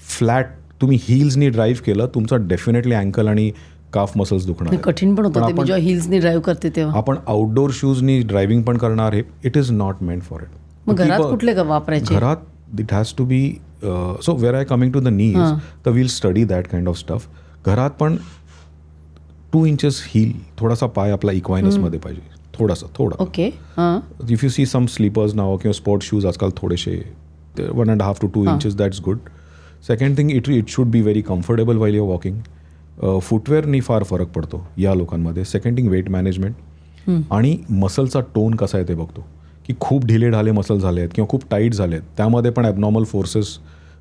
फ्लॅट तुम्ही हिल्सनी ड्राईव्ह केलं तुमचं डेफिनेटली अँकल आणि काफ मसल्स दुखणार. कठीण पण होतं ते जेव्हा हिल्सनी ड्राईव्ह करते तेव्हा. आपण आउटडोर शूजनी ड्रायव्हिंग पण करणार आहे. It is not meant for it. मग घरात कुठले का वापरायचे. घरात it has to be so where I coming to the knees तर will study that kind of stuff. घरात पण 2 इंचेस हील थोडासा पाय आपला इक्वायनसमध्ये पाहिजे. थोडा okay. If you see some slippers now किंवा स्पोर्ट्स शूज आजकाल थोडेसे 1.5 to 2 inches that's good. Second thing it should be very comfortable while your walking. फुटवेअरनी फार फरक पडतो या लोकांमध्ये. सेकंड थिंग वेट मॅनेजमेंट आणि मसलचा टोन कसा आहे ते बघतो की खूप ढिले ढाले मसल झाले आहेत किंवा खूप टाईट झाले आहेत. त्यामध्ये पण ॲबनॉर्मल फोर्सेस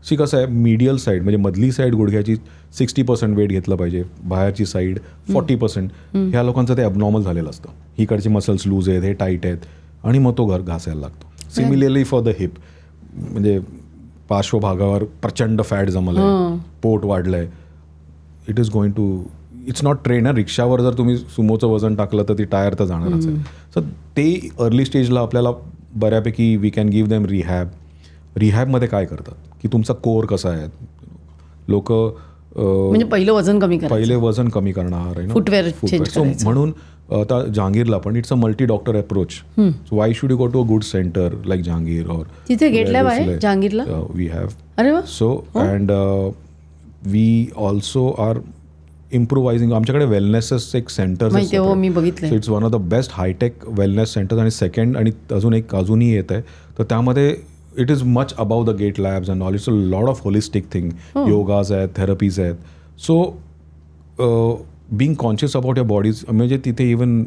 कसं आहे मीडियल साईड म्हणजे मधली साईड गुडघ्याची 60% वेट घेतलं पाहिजे. बाहेरची साईड 40%. ह्या लोकांचं ते ॲबनॉर्मल झालेलं असतं. हिकडचे मसल्स लूज आहेत हे टाईट आहेत आणि मग तो घासायला लागतो. सिमिलरली फॉर द हिप म्हणजे पार्श्वभागावर प्रचंड फॅट जमलं आहे. पोट वाढलं आहे. It is going to it's not trainer. रिक्षावर जर तुम्ही सुमोचं वजन टाकलं तर ती टायर तर जाणारच आहे. सो ते अर्ली स्टेजला आपल्याला बऱ्यापैकी we can give them rehab. रिहॅबमध्ये काय करतात की तुमचा कोर कसा आहे. लोक म्हणजे पहिलं वजन कमी करणार आहे. फुटवेअर चेंज करायचं. म्हणून आता जहांगीरला पण it's a multi doctor approach. So why should you go to a good centre like Jehangir or तिथे गेट लॅब आहे जहांगीरला. We have. अरे वा. So and we also are improvising. आमच्याकडे वेलनेसेस एक सेंटर. मी बघितलं. So it's one of the best high tech wellness centres. आणि second आणि अजूनही येत आहे तर त्यामध्ये it is much above the gate labs and all. It's a lot of holistic thing. Yogas आहेत थेरपीज आहेत. So being conscious about your bodies म्हणजे तिथे इवन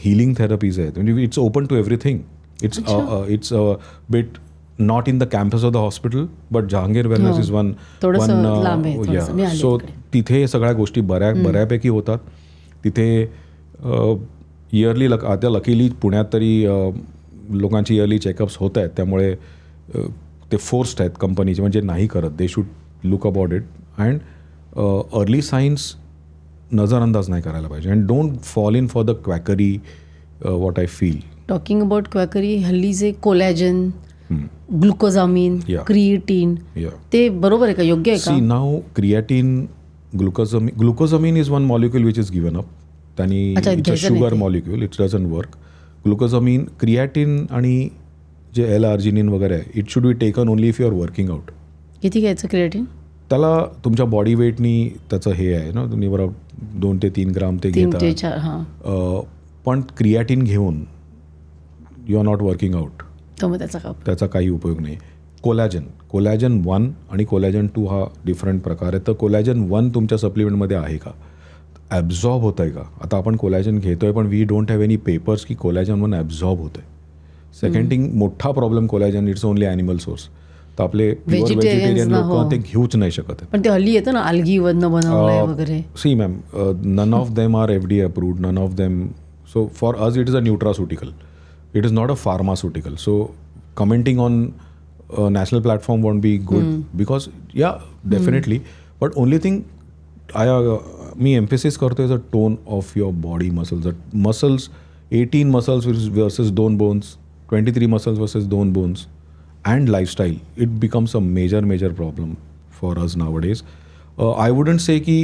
हिलिंग थेरपीज आहेत. म्हणजे it's open to everything. It's bit not in the campus of the hospital but Jahangir wellness is one. So तिथे सगळ्या गोष्टी बऱ्यापैकी होतात. तिथे इयरली आता लकीली पुण्यात तरी लोकांची इयरली चेकअप्स होत आहेत. त्यामुळे ते फोर्स्ड आहेत कंपनीचे म्हणजे नाही करत. They should look about it and early science नजरअंदाज नाही करायला पाहिजे. And don't fall in for the quackery what I feel. Talking about quackery हल्लीचे कोलॅजन ग्लुकोजामिन क्रिएटिन ते बरोबर आहे का योग्य आहे का. See now creatine glucosamine is one molecule which is given up. त्यांनी sugar molecule it doesn't work. Glucosamine creatine आणि जे एल-आर्जिनिन वगैरे आहे it should be taken only if you are working out. किती घ्यायचं क्रिएटिन. त्याला तुमच्या बॉडी वेटनी त्याचं हे आहे ना. तुम्ही बरोबर 2 ते 3 ग्राम ते घेता. पण क्रिएटिन घेऊन you are not working out. त्याचा काही उपयोग नाही. कोलॅजन 1 आणि कोलॅजन 2 हा डिफरंट प्रकार आहे. तर कोलॅजन 1 तुमच्या सप्लिमेंटमध्ये आहे का. ॲब्झॉर्ब होत आहे का. आता आपण कोलॅजन घेतो आहे पण we don't have any papers की कोलॅजन 1 ॲब्झॉर्ब होतं आहे. सेकंड थिंग मोठा problem collagen it's only animal source. तर आपले प्युअर व्हेजिटेरियन लोक ते घेऊच नाही शकत. पण ते हल्ली येतं ना algae वरनं बनवलंय वगैरे. See ma'am none of them are FDA approved. None of them. So for us it is a nutraceutical. It is not a pharmaceutical. So commenting on a national platform won't be good because definitely. But only thing me emphasis करतो is a tone of your body muscles. Muscles 18 muscles versus 2 bones, 23 muscles versus 2 bones, and lifestyle. It becomes a major problem for us nowadays. I wouldn't say कि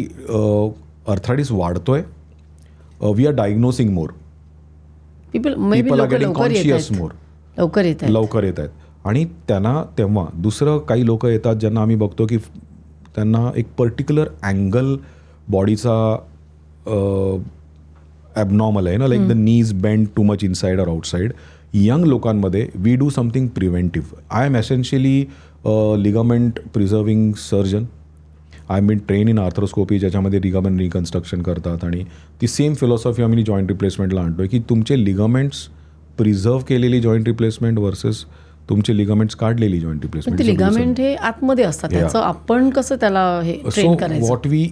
arthritis वाढतोय. We are diagnosing more. People are getting conscious more. लवकर येत आहेत. आणि त्यांना तेव्हा दुसरं काही लोक येतात ज्यांना आम्ही बघतो की त्यांना एक पर्टिक्युलर अँगल बॉडीचा ॲबनॉर्मल आहे ना, like the knees bend too much inside or outside. Young लोकांमध्ये we do something preventive. I am essentially ligament preserving surgeon. I been train in arthroscopy, ज्याच्यामध्ये लिगामेंट रिकन्स्ट्रक्शन करतात. आणि ती सेम फिलॉसॉफी आम्ही joint रिप्लेसमेंटला आणतो आहे की तुमचे लिगामेंट्स प्रिझर्व केलेली जॉईंट रिप्लेसमेंट वर्सेस तुमचे लिगामेंट्स काढलेली जॉईंट रिप्लेसमेंट. लिगामेंट हे आतमध्ये असतात, त्याचं आपण कसं त्याला हे ट्रेन करायचं. What we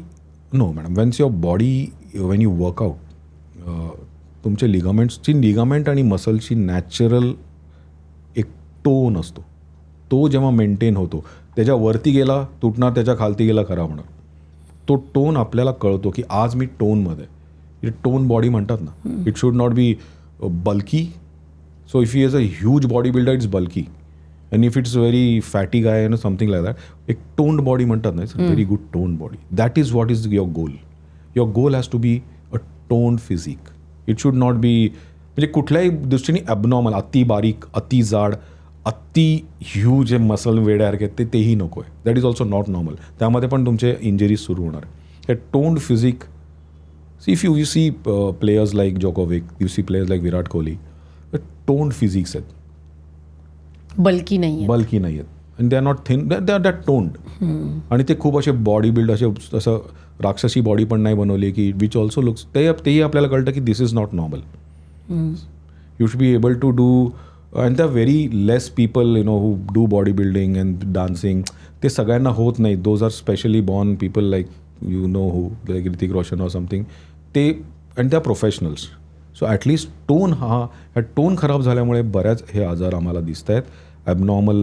know madam, when's your body when you workout, तुमचे लिगामेंट आणि मसलची नॅचरल एक टोन असतो. तो जेव्हा मेंटेन होतो, त्याच्या वरती गेला तुटणार, त्याच्या खालती गेला खरा होणार. तो टोन आपल्याला कळतो की आज मी टोनमध्ये. टोन बॉडी म्हणतात ना. It should not B bulky. So if he is a huge bodybuilder, it's bulky. And if it's very fatty guy and something like that, एक toned body म्हणतात ना, it's a very good toned body. That is what is your goal. Your goal has to be a toned physique. It should not be म्हणजे कुठल्याही दृष्टीने abnormal, अति बारीक, अति जाड, अति ह्यूज जे मसल वेड्यासारखे आहेत तेही नको आहे. That is also not normal. त्यामध्ये पण तुमचे इंजरीज सुरू होणार. हे toned physique. If you see players like Djokovic, you see players like Virat Kohli, toned physiques आहेत, बल्की नाही आहेत. आणि they are not thin, they are that toned. आणि ते खूप असे बॉडी बिल्ड, असे असं राक्षसी बॉडी पण नाही बनवली की विच ऑल्सो लुक्स. तेही आपल्याला कळतं की this is not normal. You should be able to do. And the very less people who do body building and dancing, ते सगळ्यांना होत नाही. Those are specially born people like who like Hrithik Roshan or something. ते and they are professionals. So at least tone खराब झाल्यामुळे बऱ्याच हे आजार आम्हाला दिसत आहेत. ॲबनॉर्मल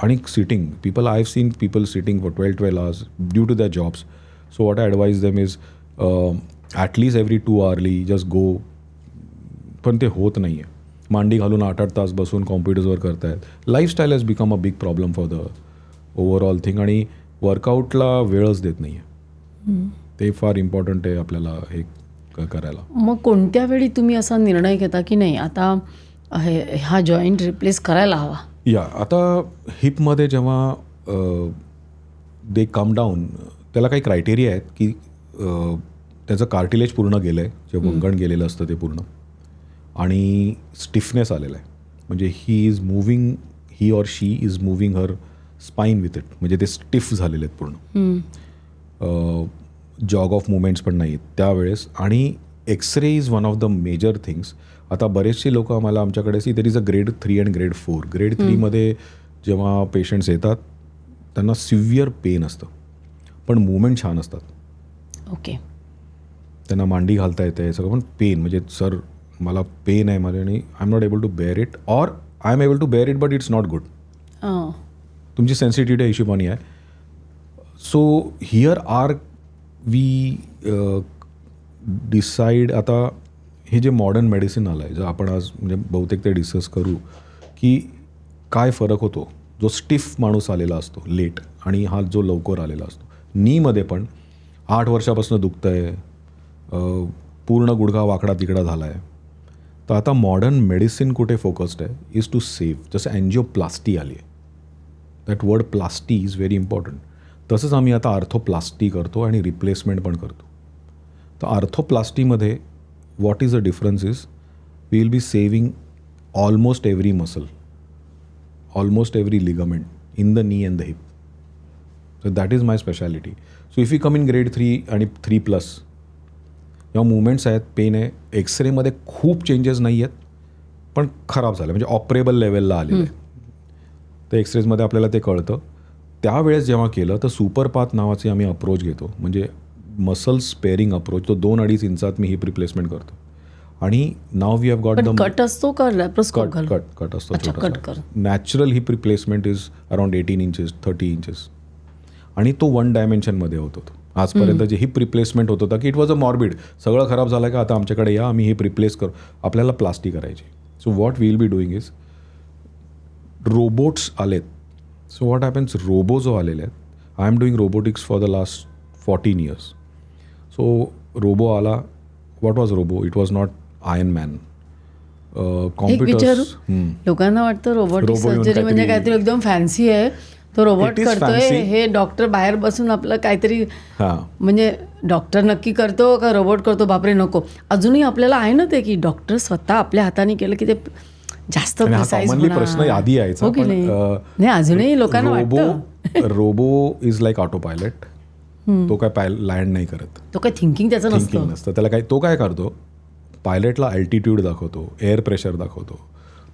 आणि sitting. I have seen people sitting for 12 hours due to their jobs. So what I advise them is at least every 2 hourly just go. पण ते होत नाही आहे. मांडी घालून 8 तास बसून कॉम्प्युटर्सवर करतायत. Lifestyle has become a big problem for the overall thing. आणि वर्कआउटला वेळच देत नाही आहे. ते फार इम्पॉर्टंट आहे आपल्याला हे करायला. मग कोणत्या वेळी तुम्ही असा निर्णय घेता की नाही आता हा जॉईंट रिप्लेस करायला हवा? आता हिपमध्ये जेव्हा दे कम डाऊन, त्याला काही क्रायटेरिया आहेत की त्याचं कार्टिलेज पूर्ण गेलं आहे, जे वंगण गेलेलं असतं ते पूर्ण, आणि स्टिफनेस आलेला आहे. म्हणजे he or she is moving her spine with it. म्हणजे ते स्टिफ झालेले आहेत पूर्ण. जॉग ऑफ मुवमेंट्स पण नाही आहेत त्यावेळेस. आणि x ray is one of the major things. आता बरेचसे लोक आमच्याकडे देर इज अ ग्रेड 3 आणि ग्रेड 4. ग्रेड 3मध्ये जेव्हा पेशंट्स येतात त्यांना सिव्हिअर पेन असतं, पण मुवमेंट छान असतात. ओके. त्यांना मांडी घालता येते सगळं, पण पेन म्हणजे सर मला पेन आहे माझ्या आणि I am not able to bear it, or I am able to bear it but it's not good. तुमची सेन्सिटिव्हिटी हिशोबाने आहे. So here are we decide. आता हे जे मॉडर्न मेडिसिन आलं आहे, जर आपण आज म्हणजे बहुतेक ते डिस्कस करू की काय फरक होतो जो स्टिफ माणूस आलेला असतो लेट आणि हा जो लवकर आलेला असतो. नीमध्ये पण 8 वर्षापासून दुखतं आहे, पूर्ण गुडघा वाकडा तिकडा झाला आहे. तर आता मॉडर्न मेडिसिन कुठे फोकस्ड आहे, इज टू सेव्ह. जसं अँजिओप्लास्टी आली आहे, that word प्लास्टी is very important. तसंच आम्ही आता आर्थोप्लास्टी करतो आणि रिप्लेसमेंट पण करतो. तर आर्थोप्लास्टीमध्ये what is the difference is we will be saving almost every muscle, almost every ligament in the knee and the hip. So that is my specialty. So if you come in grade 3 आणि 3+ जेव्हा movements आहेत, pen आहे, एक्सरेमध्ये खूप changes नाही आहेत पण खराब झाले म्हणजे ऑपरेबल लेवलला आलेले आहे. तर एक्सरेजमध्ये आपल्याला ते कळतं. त्यावेळेस जेव्हा केलं तर सुपरपाथ नावाचे आम्ही अप्रोच घेतो, म्हणजे मसल स्पेअरिंग अप्रोच. तो 2-2.5 इंचात मी हिप रिप्लेसमेंट करतो. आणि now we have got the cut असतो का लॅप्रोस्कोप घालून? कट असतो. छोटा natural hip replacement is around 18 inches 30 inches. आणि तो 1 डायमेन्शनमध्ये होत होतो. आजपर्यंत जे हिप रिप्लेसमेंट होत होता की इट वॉज अ मॉर्बिड, सगळं खराब झालं का आता आमच्याकडे या, आम्ही हिप रिप्लेस करू, आपल्याला प्लास्टी करायची. So what we will be doing is robots आलेत. सो वॉट हॅपन्स, रोबो जो आलेले आहेत, I am doing robotics for the last 14 years. So robo आला. What was robo? It was not Iron Man. एक विचारू, लोकांना वाटतं रोबोटिक Robo येऊन सर्जरी म्हणजे काहीतरी- काहीतरी एकदम फॅन्सी आहे, तो रोबोट It is करतोय, fancy. हे डॉक्टर बाहेर बसून आपलं काहीतरी हां, म्हणजे डॉक्टर नक्की करतो का रोबोट करतो, बापरे नको. अजूनही आपल्याला आहे ना ते की डॉक्टर स्वतः आपल्या हाताने केलं की ते जास्त आणि हा precise कॉमनली होणार. प्रश्न आधी यायचा. हो की नाही? नाही, अजूनही लोकांना वाटतं. Robo is like auto pilot. तो काय लँड नाही करत. तो काय थिंकिंग त्याचं थिंकिंग नसतं. नसतं त्याला. तो काय करतो, पायलटला अल्टिट्यूड दाखवतो, एअर प्रेशर दाखवतो,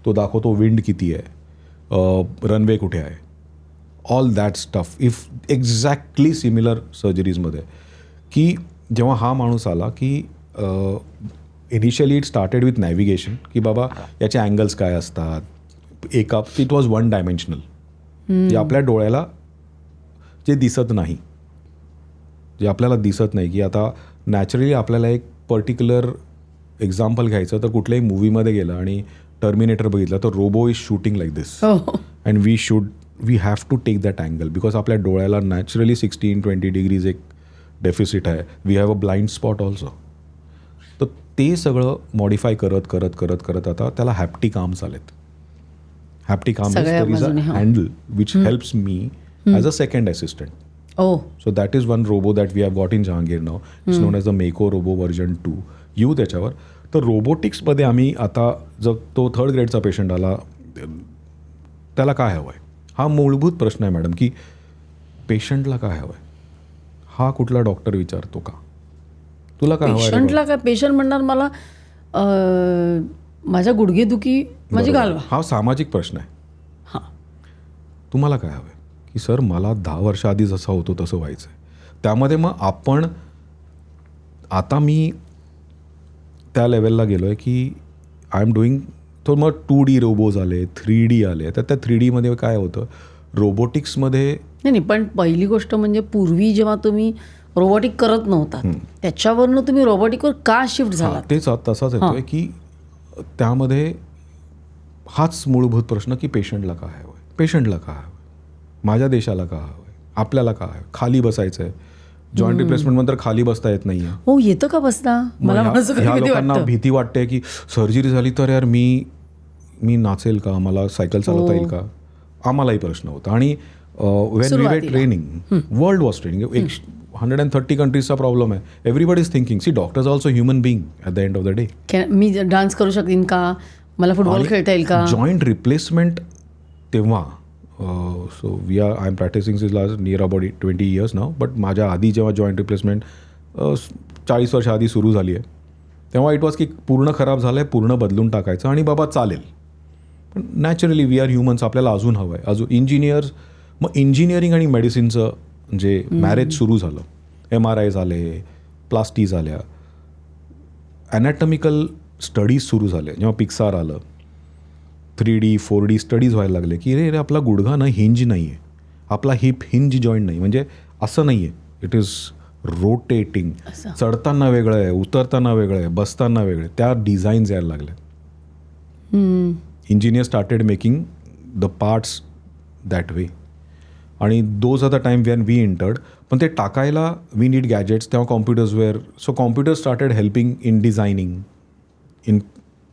तो दाखवतो विंड किती आहे, रनवे कुठे आहे, all that stuff. If exactly similar सर्जरीजमध्ये की जेव्हा हा माणूस आला की initially it started with navigation की बाबा याचे अँगल्स काय असतात. इट वॉज वन डायमेन्शनल, जे आपल्या डोळ्याला जे दिसत नाही, जे आपल्याला दिसत नाही. की आता नॅचरली आपल्याला एक पर्टिक्युलर एक्झाम्पल घ्यायचं तर कुठल्याही मूवीमध्ये गेलं आणि टर्मिनेटर बघितलं तर robo is shooting like this हो. And we have to take that angle because आपल्या डोळ्याला नॅचरली 16-20 डिग्रीज एक डेफिसिट आहे. We have a blind spot also. तर ते सगळं मॉडिफाय करत करत करत करत आता त्याला हॅप्टिक आर्म्स आलेत. हॅप्टिक आर्म्स सगळ्या इज अ बाजूने, हो. Handle which helps me as a second assistant. Oh, So that is one robo that we have got in Jahangir now. It's known as the Mako Robo version 2. येऊ त्याच्यावर. तर रोबोटिक्समध्ये आम्ही आता जर तो 3rd ग्रेडचा पेशंट आला, त्याला काय हवं आहे हा मूलभूत प्रश्न आहे मॅडम. की पेशंटला काय हवं आहे हा कुठला डॉक्टर विचारतो का? तुला काय हवं आहे? पेशंटला काय, पेशंट म्हणणार मला माझ्या गुडघेदुखी माझी घालवा. हा सामाजिक प्रश्न आहे. हां, तुम्हाला काय हवं आहे? की सर मला 10 वर्ष आधी जसं होतो तसं व्हायचं आहे. त्यामध्ये मग आपण आता मी त्या लेवलला गेलो आहे की आय एम डुईंग. तर मग 2D रोबोज आले, 3D आले. तर त्या 3Dमध्ये काय होतं, रोबोटिक्समध्ये नाही, पण पहिली गोष्ट म्हणजे पूर्वी जेव्हा तुम्ही रोबोटिक करत नव्हता त्याच्यावरनं तुम्ही रोबोटिकवर का शिफ्ट झाला? तेच तसाच येतोय की त्यामध्ये हाच मूलभूत प्रश्न की पेशंटला काय हवं आहे, पेशंटला काय हवं आहे, माझ्या देशाला काय हवं आहे, आपल्याला काय हवं, खाली बसायचं आहे. जॉईंट रिप्लेसमेंट नंतर खाली बसता येत नाही आहे. हो, येतं का बसता? मला असं ह्या कधी लोकांना वाटतं. भीती वाटते की सर्जरी झाली तर यार मी नाचेल का, मला सायकल चालवता येईल का, आम्हालाही प्रश्न होता. आणि when we were training, world was training, 130 कंट्रीजचा प्रॉब्लेम आहे. Everybody is thinking, see doctors also human being at the end of the day. मी डान्स करू शकेन का, मला फुटबॉल खेळता येईल का? जॉईंट रिप्लेसमेंट तेव्हा so I am practising since last near about 20 years now. But माझ्या आधी जेव्हा जॉईंट रिप्लेसमेंट 40 वर्ष आधी सुरू झाली आहे तेव्हा इट वॉज की पूर्ण खराब झालं आहे, पूर्ण बदलून टाकायचं आणि बाबा चालेल. पण नॅचरली वी आर ह्युमन्स, आपल्याला अजून हवं आहे, अजून इंजिनियर्स. मग इंजिनिअरिंग आणि मेडिसिनचं जे मॅरेज सुरू झालं, MRI झाले, प्लास्टी झाल्या, ॲनॅटॉमिकल स्टडीज सुरू झाले. जेव्हा पिक्सार आलं, 3D 4D स्टडीज व्हायला लागले की रे आपला गुडघा ना हिंज नाही आहे, आपला हिप हिंज जॉईंट नाही, म्हणजे असं नाही आहे. It is rotating. चढताना वेगळं आहे, उतरताना वेगळं आहे, बसताना वेगळं आहे. त्या डिझाईन्स यायला लागल्या. Engineer started making the parts that way. आणि those are the time when we entered. पण ते टाकायला वी नीड गॅजेट्स. तेव्हा computers were. So computer started helping in designing, in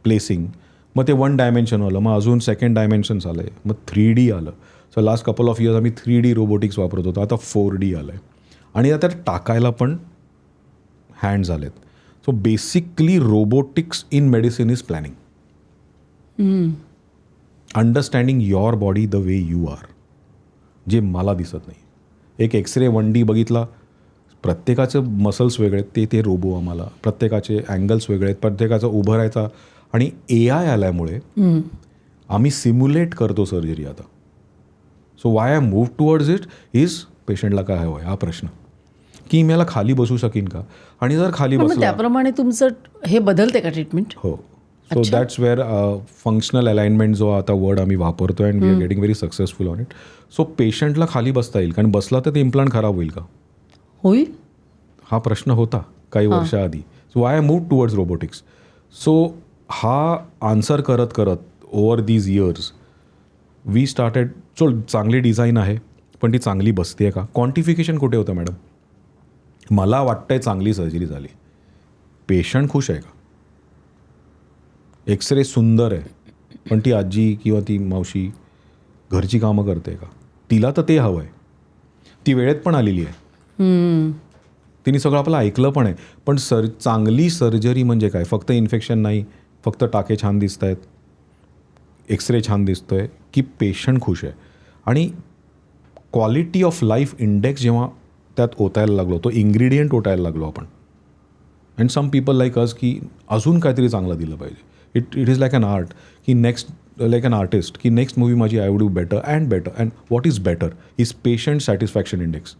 placing. मग ते 1 डायमेन्शन आलं, मग अजून 2nd डायमेन्शन्स आलं आहे, मग 3D आलं. So last couple of years आम्ही 3D रोबोटिक्स वापरत होतो. आता 4D आलं आहे. आणि आता टाकायला पण हँड्स आलेत. So basically robotics in medicine is planning. Understanding your body the way you are, जे मला दिसत नाही. एक एक्सरे 1D बघितला, प्रत्येकाचे मसल्स वेगळे आहेत, ते रोबो आम्हाला. प्रत्येकाचे अँगल्स वेगळे आहेत, प्रत्येकाचा उभं राहायचा. आणि AI आल्यामुळे आम्ही सिम्युलेट करतो सर्जरी आता. So why I move towards it is पेशंटला काय हवं आहे हा प्रश्न, की मी याला खाली बसू शकीन का. आणि जर खाली पण बसला, त्याप्रमाणे तुमचं हे बदलते का ट्रीटमेंट? हो. So that's where functional alignment जो आता वर्ड आम्ही वापरतो and we are getting very successful on it. सो पेशंटला खाली बसता येईल, कारण बसला तर ते इम्प्लांट खराब होईल का, होईल हा प्रश्न होता काही वर्षाआधी. So why I move towards robotics. So हा आन्सर करत करत over these years we started. चांगली डिझाईन आहे पण ती चांगली बसते का, क्वांटिफिकेशन कुठे होतं मॅडम? मला वाटतंय चांगली सर्जरी झाली. पेशंट खुश आहे का? एक्सरे सुंदर आहे, पण ती आजी किंवा ती मावशी घरची कामं करते का? तिला तर ते हवं आहे. ती वेळेत पण आलेली आहे, तिने सगळं आपलं ऐकलं पण आहे. पण चांगली सर्जरी म्हणजे काय? फक्त इन्फेक्शन नाही, फक्त टाके छान दिसत आहेत, एक्सरे छान दिसतोय, की पेशंट खुश आहे. आणि क्वालिटी ऑफ लाईफ इंडेक्स जेव्हा त्यात ओतायला लागलो, तो इन्ग्रेडियंट ओतायला लागलो आपण. And some people like us की अजून काहीतरी चांगलं दिलं पाहिजे. It is like an art की नेक्स्ट, लाईक अन आर्टिस्ट की नेक्स्ट मूवी माझी I would do better and better. And what is better is patient satisfaction index.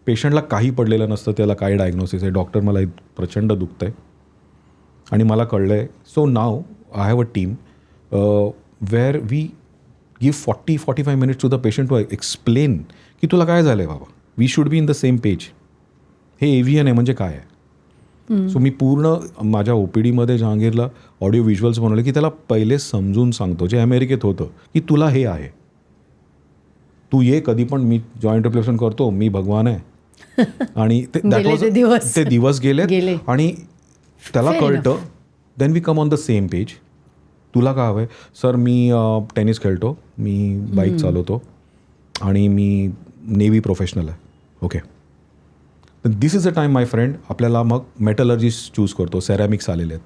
पेशंटला काही पडलेलं नसतं, त्याला काय डायग्नोसिस आहे, डॉक्टर मला प्रचंड दुखतं आहे आणि मला कळलं आहे. So now I have a team where we give 40-45 minutes to the patient to explain की तुला काय झालं आहे बाबा. We should be in the same page. हे एव्हियन आहे म्हणजे काय आहे. सो मी पूर्ण माझ्या OPDमध्ये जहांगीरला ऑडिओ व्हिज्युअल्स बनवले की त्याला पहिले समजून सांगतो, जे अमेरिकेत होतं, की तुला हे आहे, तू ये कधी पण, मी जॉईंट रिप्लेसमेंट करतो, मी भगवान आहे. आणि ते दिवस गेले आणि त्याला कळतं. Then we come on the same page. तुला काय हवं आहे? सर मी टेनिस खेळतो, मी बाईक चालवतो आणि मी नेव्ही प्रोफेशनल आहे. Okay, this is a time my friend. आपल्याला मग मेटलर्जिस्ट चूज करतो. सेरॅमिक्स आलेले आहेत,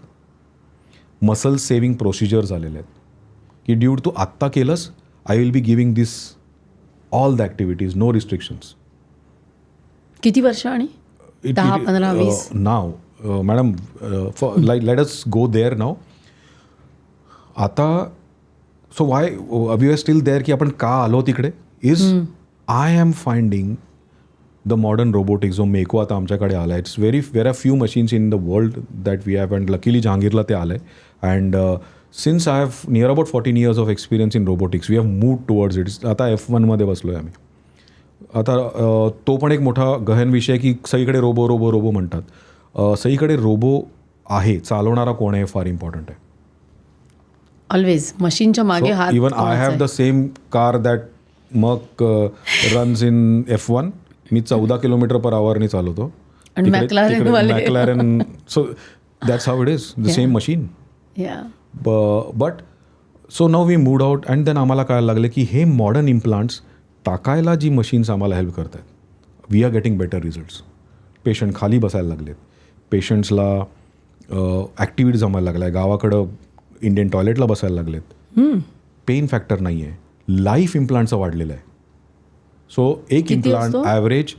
मसल सेविंग प्रोसिजर्स आलेले आहेत की ड्यूड तू आत्ता केलंस, I will be giving this all the activities, no restrictions. किती वर्ष? आणि 10, 15, 20 now madam let us go there now. आता so why we are still there की आपण का आलो तिकडे is I am finding the modern robotics. जो मेको आता आमच्याकडे आला आहे, it's where are few machines in the world that we have. And luckily जहांगीरला ते आलं आहे. And since I have near about 14 years of experience in robotics, we have moved towards it. आता F1मध्ये बसलो आहे आम्ही. आता तो पण एक मोठा गहन विषय की सगळीकडे रोबो रोबो रोबो म्हणतात. सगळीकडे रोबो आहे, चालवणारा कोण आहे फार इम्पॉर्टंट आहे. ऑलवेज मशीनच्या मागे हात. Even I have the same car that मग रन्स इन F1. मी 14 km/h चालवतो. McLaren. So that's how it is, the same machine. But so now we moved out. And then आम्हाला कळायला लागलं की हे मॉडर्न इम्प्लांट्स टाकायला जी मशीन्स आम्हाला हेल्प करत आहेत, we are getting better results. Patient खाली बसायला लागलेत, पेशंट्सला ॲक्टिव्हिटी जमायला लागल्या, गावाकडं इंडियन टॉयलेटला बसायला लागलेत, पेन फॅक्टर नाही आहे, लाईफ इम्प्लांटचं वाढलेलं आहे. सो एक इम्प्लांट ॲव्हरेज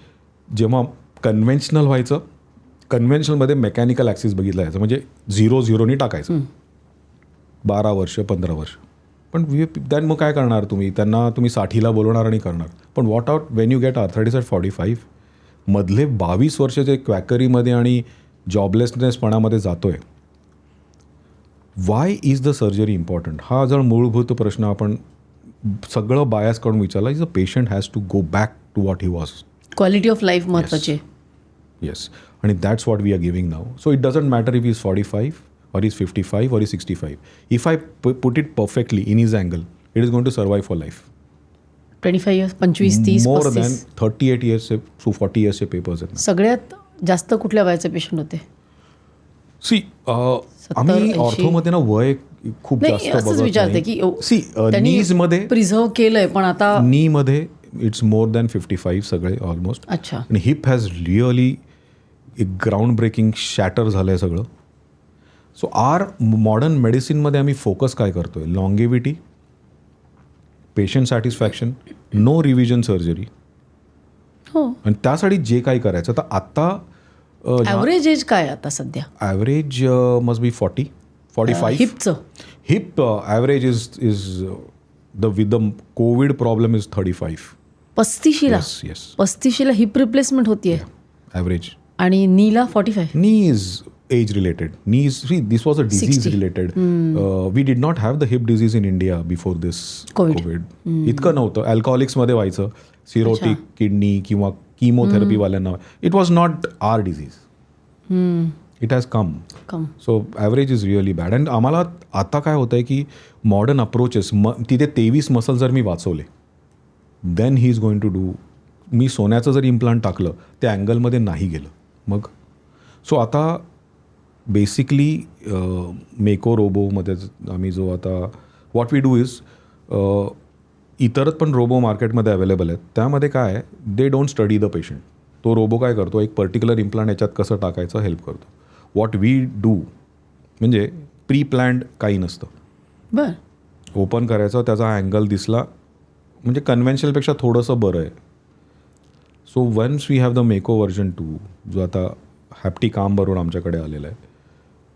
जेव्हा कन्व्हेन्शनल व्हायचं, कन्व्हेन्शनलमध्ये मेकॅनिकल ॲक्सिस बघितला जायचं, म्हणजे 0-0 टाकायचं 12 वर्ष 15 वर्ष. पण त्यात मग काय करणार तुम्ही? त्यांना तुम्ही 60ला बोलवणार आणि करणार. पण what out when you get arthritis at 45, मधले 22 वर्ष जे क्वॅकरीमध्ये आणि जॉबलेसनेसपणामध्ये जातोय. Why is the surgery important? हा जर मूलभूत प्रश्न आपण सगळं बायास कडून विचारला, is a patient has to go back to what he was. Quality of life महत्त्वाची. येस, आणि that's what we are giving now. So it doesn't matter if is 45 or he's 55 or he's 65. If I put it perfectly in his angle, it is going to survive for life. 25 years, 25, 30, more 35. than 38 years to 40 years papers आहेत. सगळ्यात जास्त कुठल्या वयाचे patient होते? C आम्ही ऑर्थोमध्ये ना वय खूप जास्त असंच विचारते की सी नीजमध्ये प्रिझर्व केलंय, पण आता नीमध्ये इट्स मोर दॅन 55 सगळे ऑलमोस्ट. अच्छा. आणि हिप हॅज रिअली एक ग्राउंड ब्रेकिंग शॅटर झालं आहे सगळं. सो आर मॉडर्न मेडिसिनमध्ये आम्ही फोकस काय करतो आहे? Longevity, patient satisfaction, no revision surgery. हो. आणि त्यासाठी जे काही करायचं, तर आत्ता ॲव्हरेज एज काय आता सध्या? Average must be 40-45. हिपचं hip average is the with the covid problem is 35. 35ला? येस. 35ला हिप रिप्लेसमेंट होतीये ॲव्हरेज. आणि नीला 45? Knee is age related. Knees, see, this was a disease 60. related. We did not have the hip disease in India before this COVID. इतकं नव्हतं. अल्कोहोलिक्समध्ये व्हायचं, cirrhotic kidney किंवा किमोथेरपीवाल्यांना. It was not our disease. It has come. So average is really bad. And आम्हाला आता काय होतं आहे की मॉडर्न अप्रोचेस, तिथे 23 मसल जर मी वाचवले, then he is going to do. मी सोन्याचं जर इम्प्लांट टाकलं, त्या अँगलमध्ये नाही गेलं, मग सो आता बेसिकली मेको रोबोमध्ये आम्ही जो आता व्हॉट वी डू इज इतरत पण रोबो मार्केटमध्ये अवेलेबल आहेत. त्यामध्ये काय आहे, they don't study the patient. तो रोबो काय करतो, एक पर्टिक्युलर इम्प्लांट याच्यात कसं टाकायचं हेल्प करतो. व्हॉट वी डू म्हणजे प्री प्लॅन्ड काही नसतं. बरं. ओपन करायचं, त्याचा अँगल दिसला म्हणजे कन्व्हेन्शनलपेक्षा थोडंसं बरं आहे. So once we have the Mako version 2 जो आता हॅप्टिक आर्मवरून आमच्याकडे आलेला आहे,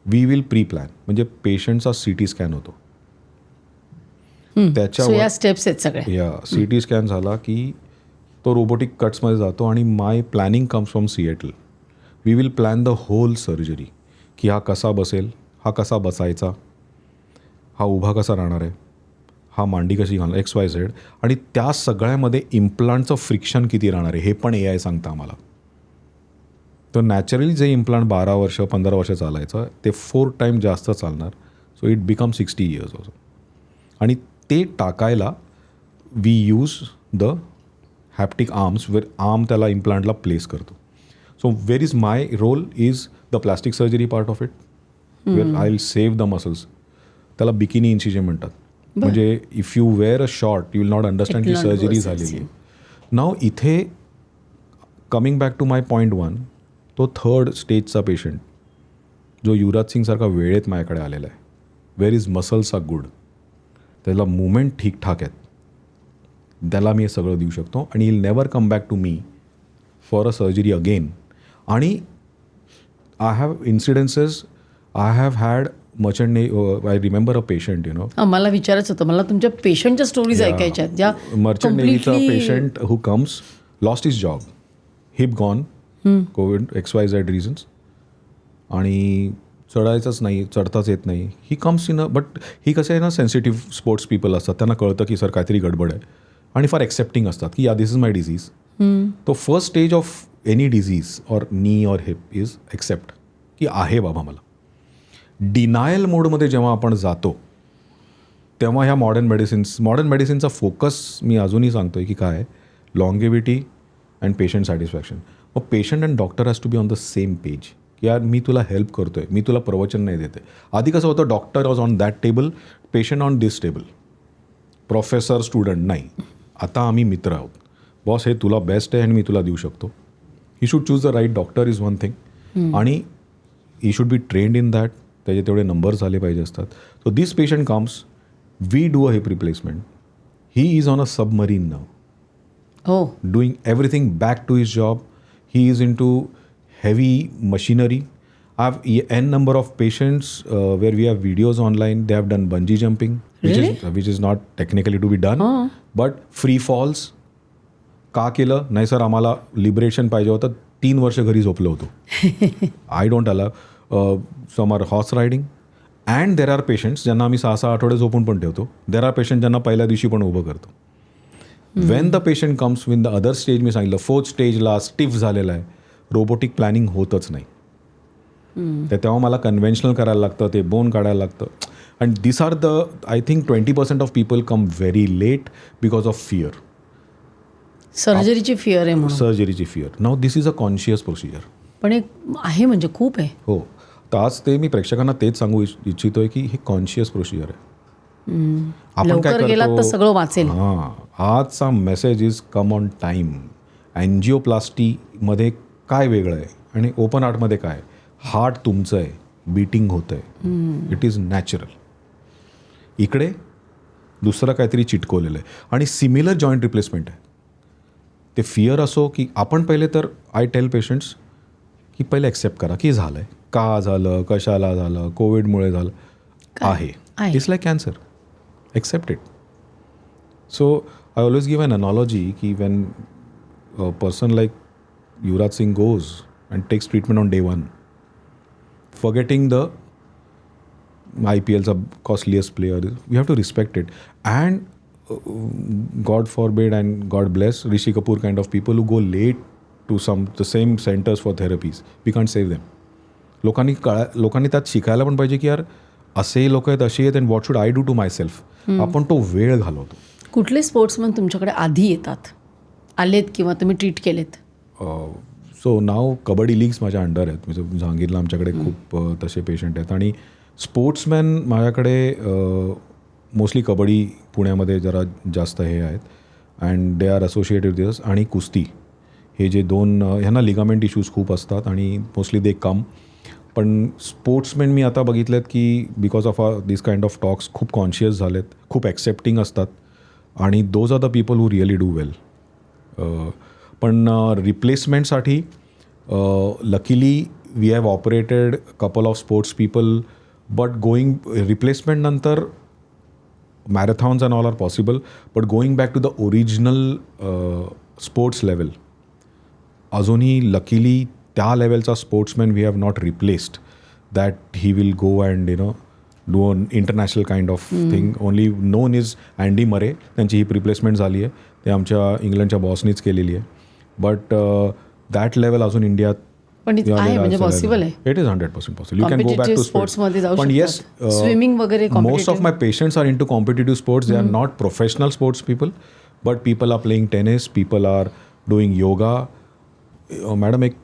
वी विल प्री प्लॅन म्हणजे पेशंटचा CT स्कॅन होतो. सो या स्टेप्स आहेत सगळ्या. या CT स्कॅन झाला की तो रोबोटिक कट्समध्ये जातो आणि my planning comes from Seattle. We will plan the whole surgery की हा कसा बसेल, हा कसा बसायचा, हा उभा कसा राहणार आहे, हा मांडी कशी घालणार, XYZ. आणि त्या सगळ्यामध्ये इम्प्लांटचं फ्रिक्शन किती राहणार आहे हे पण AI सांगतं आम्हाला. तर नॅचरली जे इम्प्लांट 12 वर्ष 15 वर्ष चालायचं ते 4 टाईम जास्त चालणार. So it become 60 years also. आणि ते टाकायला we use the haptic arms where arm त्याला इम्प्लांटला प्लेस करतो. So where is my role is the plastic surgery part of it where I will save the muscles. त्याला bikini incision म्हणतात. म्हणजे if you wear a short you will not understand की surgery झालेली आहे. Now इथे coming back to my point 1, तो 3rd स्टेजचा patient जो युवराज सिंगसारखा वेळेत माझ्याकडे आलेला आहे, where is muscles are good, त्याला मुवमेंट ठीकठाक आहेत, त्याला मी हे सगळं देऊ शकतो आणि will never come back to me for a surgery again. आणि I have incidences, I have had merchant I remember a patient मला विचारायचं होतं, मला तुमच्या पेशंटच्या स्टोरीज ऐकायच्या आहेत ज्या मर्चंट नेव्हीचा patient who comes lost his job, hip gone, covid XYZ reasons, आणि चढायचंच नाही, चढताच येत नाही. He comes in but he कसं आहे ना, सेन्सिटिव्ह स्पोर्ट्स पीपल असतात, त्यांना कळतं की सर काहीतरी गडबड आहे आणि फार एक्सेप्टिंग असतात की या दिस इज माय डिझीज. तो first stage of any disease or नी ऑर हिप इज एक्सेप्ट की आहे बाबा मला. डिनायल मोडमध्ये जेव्हा आपण जातो तेव्हा ह्या मॉडर्न मेडिसिनचा फोकस मी अजूनही सांगतो आहे की काय आहे, लॉंगेविटी अँड पेशंट सॅटिस्फॅक्शन. मग patient and doctor has to be on the same page की यार मी तुला हेल्प करतो आहे, मी तुला प्रवचन नाही देते. आधी कसं होतं, doctor was on that table, patient on this table, professor student नाही. आता आम्ही मित्र आहोत. बॉस हे तुला बेस्ट आहे आणि मी तुला देऊ शकतो. He should choose the right doctor is one thing आणि he should be trained in that. त्याचे तेवढे नंबर्स झाले पाहिजे असतात. So this patient comes, we do a hip replacement, he is on a submarine now, doing everything back to his job. He is into heavy machinery. I have n number of patients where we have videos online. They have done bungee jumping, which is not technically to be done, but free falls. का केलं नाही sir, आम्हाला liberation पाहिजे होतं, 3 वर्ष घरी झोपलो होतो. I don't allow. Some are horse riding and there are patients ज्यांना आम्ही 6-6 आठवडे झोपून पण ठेवतो. देर आर पेशंट ज्यांना पहिल्या दिवशी पण उभं करतो. When the patient comes in the other stage, मी सांगितलं 4th स्टेजला स्टिफ झालेला आहे, रोबोटिक प्लॅनिंग होतच नाही. तर तेव्हा मला कन्व्हेन्शनल करायला लागतं, ते बोन काढायला लागतं. And this are the I think 20% of people come very late because of fear. सर्जरीची फिअर आहे म्हणून. सर्जरीची fear. Now this is a conscious procedure. पण एक आहे म्हणजे खूप आहे. हो, तर आज ते मी प्रेक्षकांना तेच सांगू इच्छितोय की हे कॉन्शियस प्रोसिजर आहे. आपण काय लवकर गेलात तर सगळं वाचेल. हां, आजचा message is come on time. अँजिओप्लास्टीमध्ये काय वेगळं आहे आणि ओपन हार्टमध्ये काय? हार्ट तुमचं आहे, बीटिंग होतं आहे, इट इज नॅचरल. इकडे दुसरं काहीतरी चिटकवलेलं आहे आणि सिमिलर जॉईंट रिप्लेसमेंट आहे. ते फिअर असो की आपण पहिले, तर आय टेल पेशंट्स की पहिले ॲक्सेप्ट करा की झालं आहे, का झालं, कशाला झालं, कोविडमुळे झालं, आहे, it's like cancer, accept it. So I always give an analogy ki when a person like Yuvraj Singh goes and takes treatment on day 1, forgetting the IPL's a costliest player, we have to respect it. And God forbid and God bless Rishi Kapoor kind of people who go late to the same centers for therapies. We can't save them. लोकांनी त्यात शिकायला पण पाहिजे की यार असेही लोक आहेत, अशी आहेत, and what should I do to myself. आपण तो वेळ घालवतो. कुठले स्पोर्ट्समन तुमच्याकडे आधी येतात, आलेत किंवा तुम्ही ट्रीट केलेत? सो नाव कबड्डी लीग्स माझ्या अंडर आहेत. म्हणजे जहांगीरला आमच्याकडे खूप तसे पेशंट आहेत. आणि स्पोर्ट्समॅन माझ्याकडे मोस्टली कबड्डी पुण्यामध्ये जरा जास्त हे आहेत and they are associated with this. आणि कुस्ती हे जे दोन ह्यांना लिगामेंट इश्यूज खूप असतात आणि मोस्टली दे कम. पण स्पोर्ट्समॅन मी आता बघितलेत की because of this kind of talks खूप कॉन्शियस झालेत, खूप ॲक्सेप्टिंग असतात आणि those are the people who really do well. पण रिप्लेसमेंटसाठी luckily we have operated couple of sports people but going रिप्लेसमेंटनंतर marathons and all are possible but going back to the original sports level अजूनही luckily त्या लेवलचा sportsman we have not replaced that he will go and do an international kind of thing. Only non is Andy मरे. त्यांची ही replacement झाली आहे. ते आमच्या इंग्लंडच्या बॉसनीच केलेली आहे. बट दॅट लेवल अजून इंडियात पण आहे म्हणजे पॉसिबल आहे. It is 100% possible. You can go back to स्पोर्ट्समध्ये जाऊ पण येस, स्विमिंग वगैरे most of my patients are into competitive sports. They are not professional sports people but people are playing tennis, people are doing yoga. Madam एक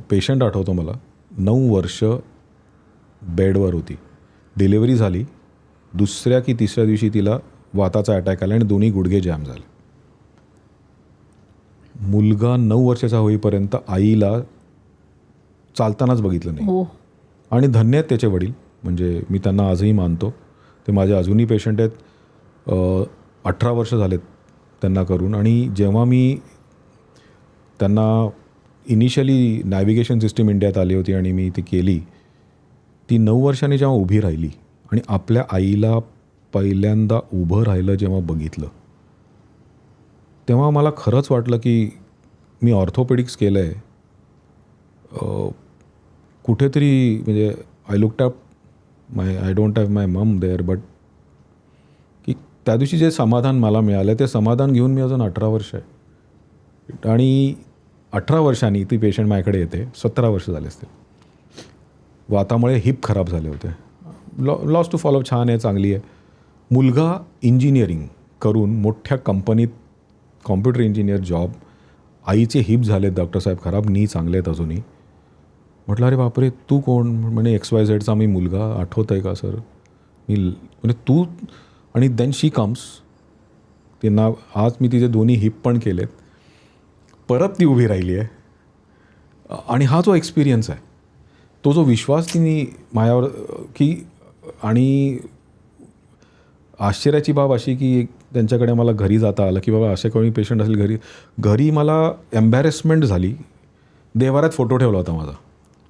patient आठवतो मला, 9 वर्ष बेडवर होती. डिलिव्हरी झाली, दुसऱ्या की तिसऱ्या दिवशी तिला वाताचा अटॅक आला आणि दोन्ही गुडघे जॅम झाले. मुलगा 9 वर्षाचा होईपर्यंत आईला चालतानाच बघितलं नाही. आणि धन्य आहेत त्याचे वडील, म्हणजे मी त्यांना आजही मानतो. ते माझे अजूनही पेशंट आहेत. 18 वर्ष झालेत त्यांना करून. आणि जेव्हा मी त्यांना इनिशियली नॅव्हिगेशन सिस्टीम इंडियात आली होती आणि मी ती केली, ती 9 वर्षांनी जेव्हा उभी राहिली आणि आपल्या आईला पहिल्यांदा उभं राहिलं जेव्हा बघितलं, तेव्हा मला खरंच वाटलं की मी ऑर्थोपेडिक्स केलं आहे कुठेतरी. म्हणजे I looked up I don't have my mum there but की त्या दिवशी जे समाधान मला मिळालं ते समाधान घेऊन मी अजून 18 वर्ष आहे. आणि 18 वर्षांनी ती पेशंट माझ्याकडे येते. 17 वर्ष झाले असते. वातामुळे हिप खराब झाले होते. लॉस टू फॉलो छान आहे, चांगली आहे. मुलगा इंजिनिअरिंग करून मोठ्या कंपनीत कॉम्प्युटर इंजिनियर जॉब. आईचे हिप झालेत डॉक्टरसाहेब खराब, नी चांगले आहेत अजूनही. म्हटलं अरे बापरे, तू कोण? म्हणे XYZचा मी मुलगा. आठवत आहे का सर? मी म्हणजे तू. आणि देन शी कम्स. त्यांना आज मी तिचे दोन्ही हिप पण केलेत. परत ती उभी राहिली आहे. आणि हा जो एक्सपिरियन्स आहे, तो जो विश्वास तिने माझ्यावर की. आणि आश्चर्याची बाब अशी की त्यांच्याकडे मला घरी जाता आलं की बाबा असे कोणी पेशंट असेल घरी मला एम्बॅरेसमेंट झाली. देवारात फोटो ठेवला होता माझा.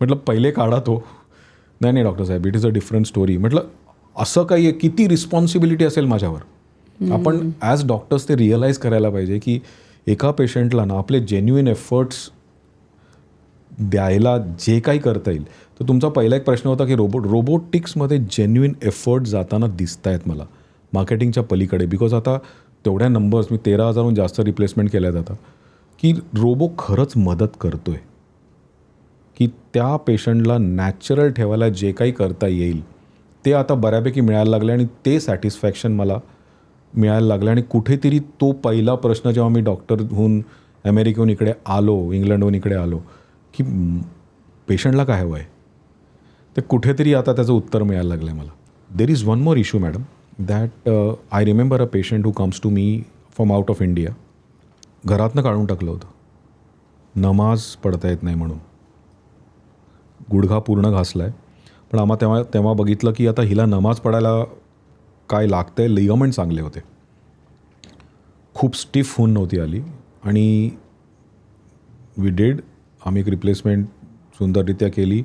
म्हटलं पहिले काढा तो. नाही डॉक्टर साहेब, it is a different story. म्हटलं असं काही आहे, किती रिस्पॉन्सिबिलिटी असेल माझ्यावर. आपण ॲज डॉक्टर्स ते रिअलाईज करायला पाहिजे की एका पेशंटला ना आपले जेन्युइन एफर्ट्स द्यायला जे काही करता येईल. तर तुमचा पहिला एक प्रश्न होता की रोबोटिक्समध्ये जेन्युइन एफर्ट जाताना दिसत आहेत मला मार्केटिंगच्या पलीकडे. बिकॉज आता तेवढ्या नंबर्स, मी 13,000हून जास्त रिप्लेसमेंट केल्या जातात की रोबो खरंच मदत करतो आहे की त्या पेशंटला नॅचरल ठेवायला जे काही करता येईल ते आता बऱ्यापैकी मिळायला लागले. आणि ते सॅटिस्फॅक्शन मला मिळायला लागलं. आणि कुठेतरी तो पहिला प्रश्न जेव्हा मी डॉक्टरहून अमेरिकेहून इकडे आलो, इंग्लंडहून इकडे आलो की पेशंटला काय हवं आहे, ते कुठेतरी आता त्याचं उत्तर मिळायला लागलं आहे मला. There is one more issue madam that I remember a patient who comes to me from out of India. घरातनं काढून टाकलं होतं, नमाज पडता येत नाही म्हणून. गुडघा पूर्ण घासला आहे. पण आम्हा तेव्हा बघितलं की आता हिला नमाज पडायला काय लागतं आहे. लिगामेंट चांगले होते, खूप स्टिफ होऊन नव्हती आली. आणि वी डिड. आम्ही एक रिप्लेसमेंट सुंदररित्या केली.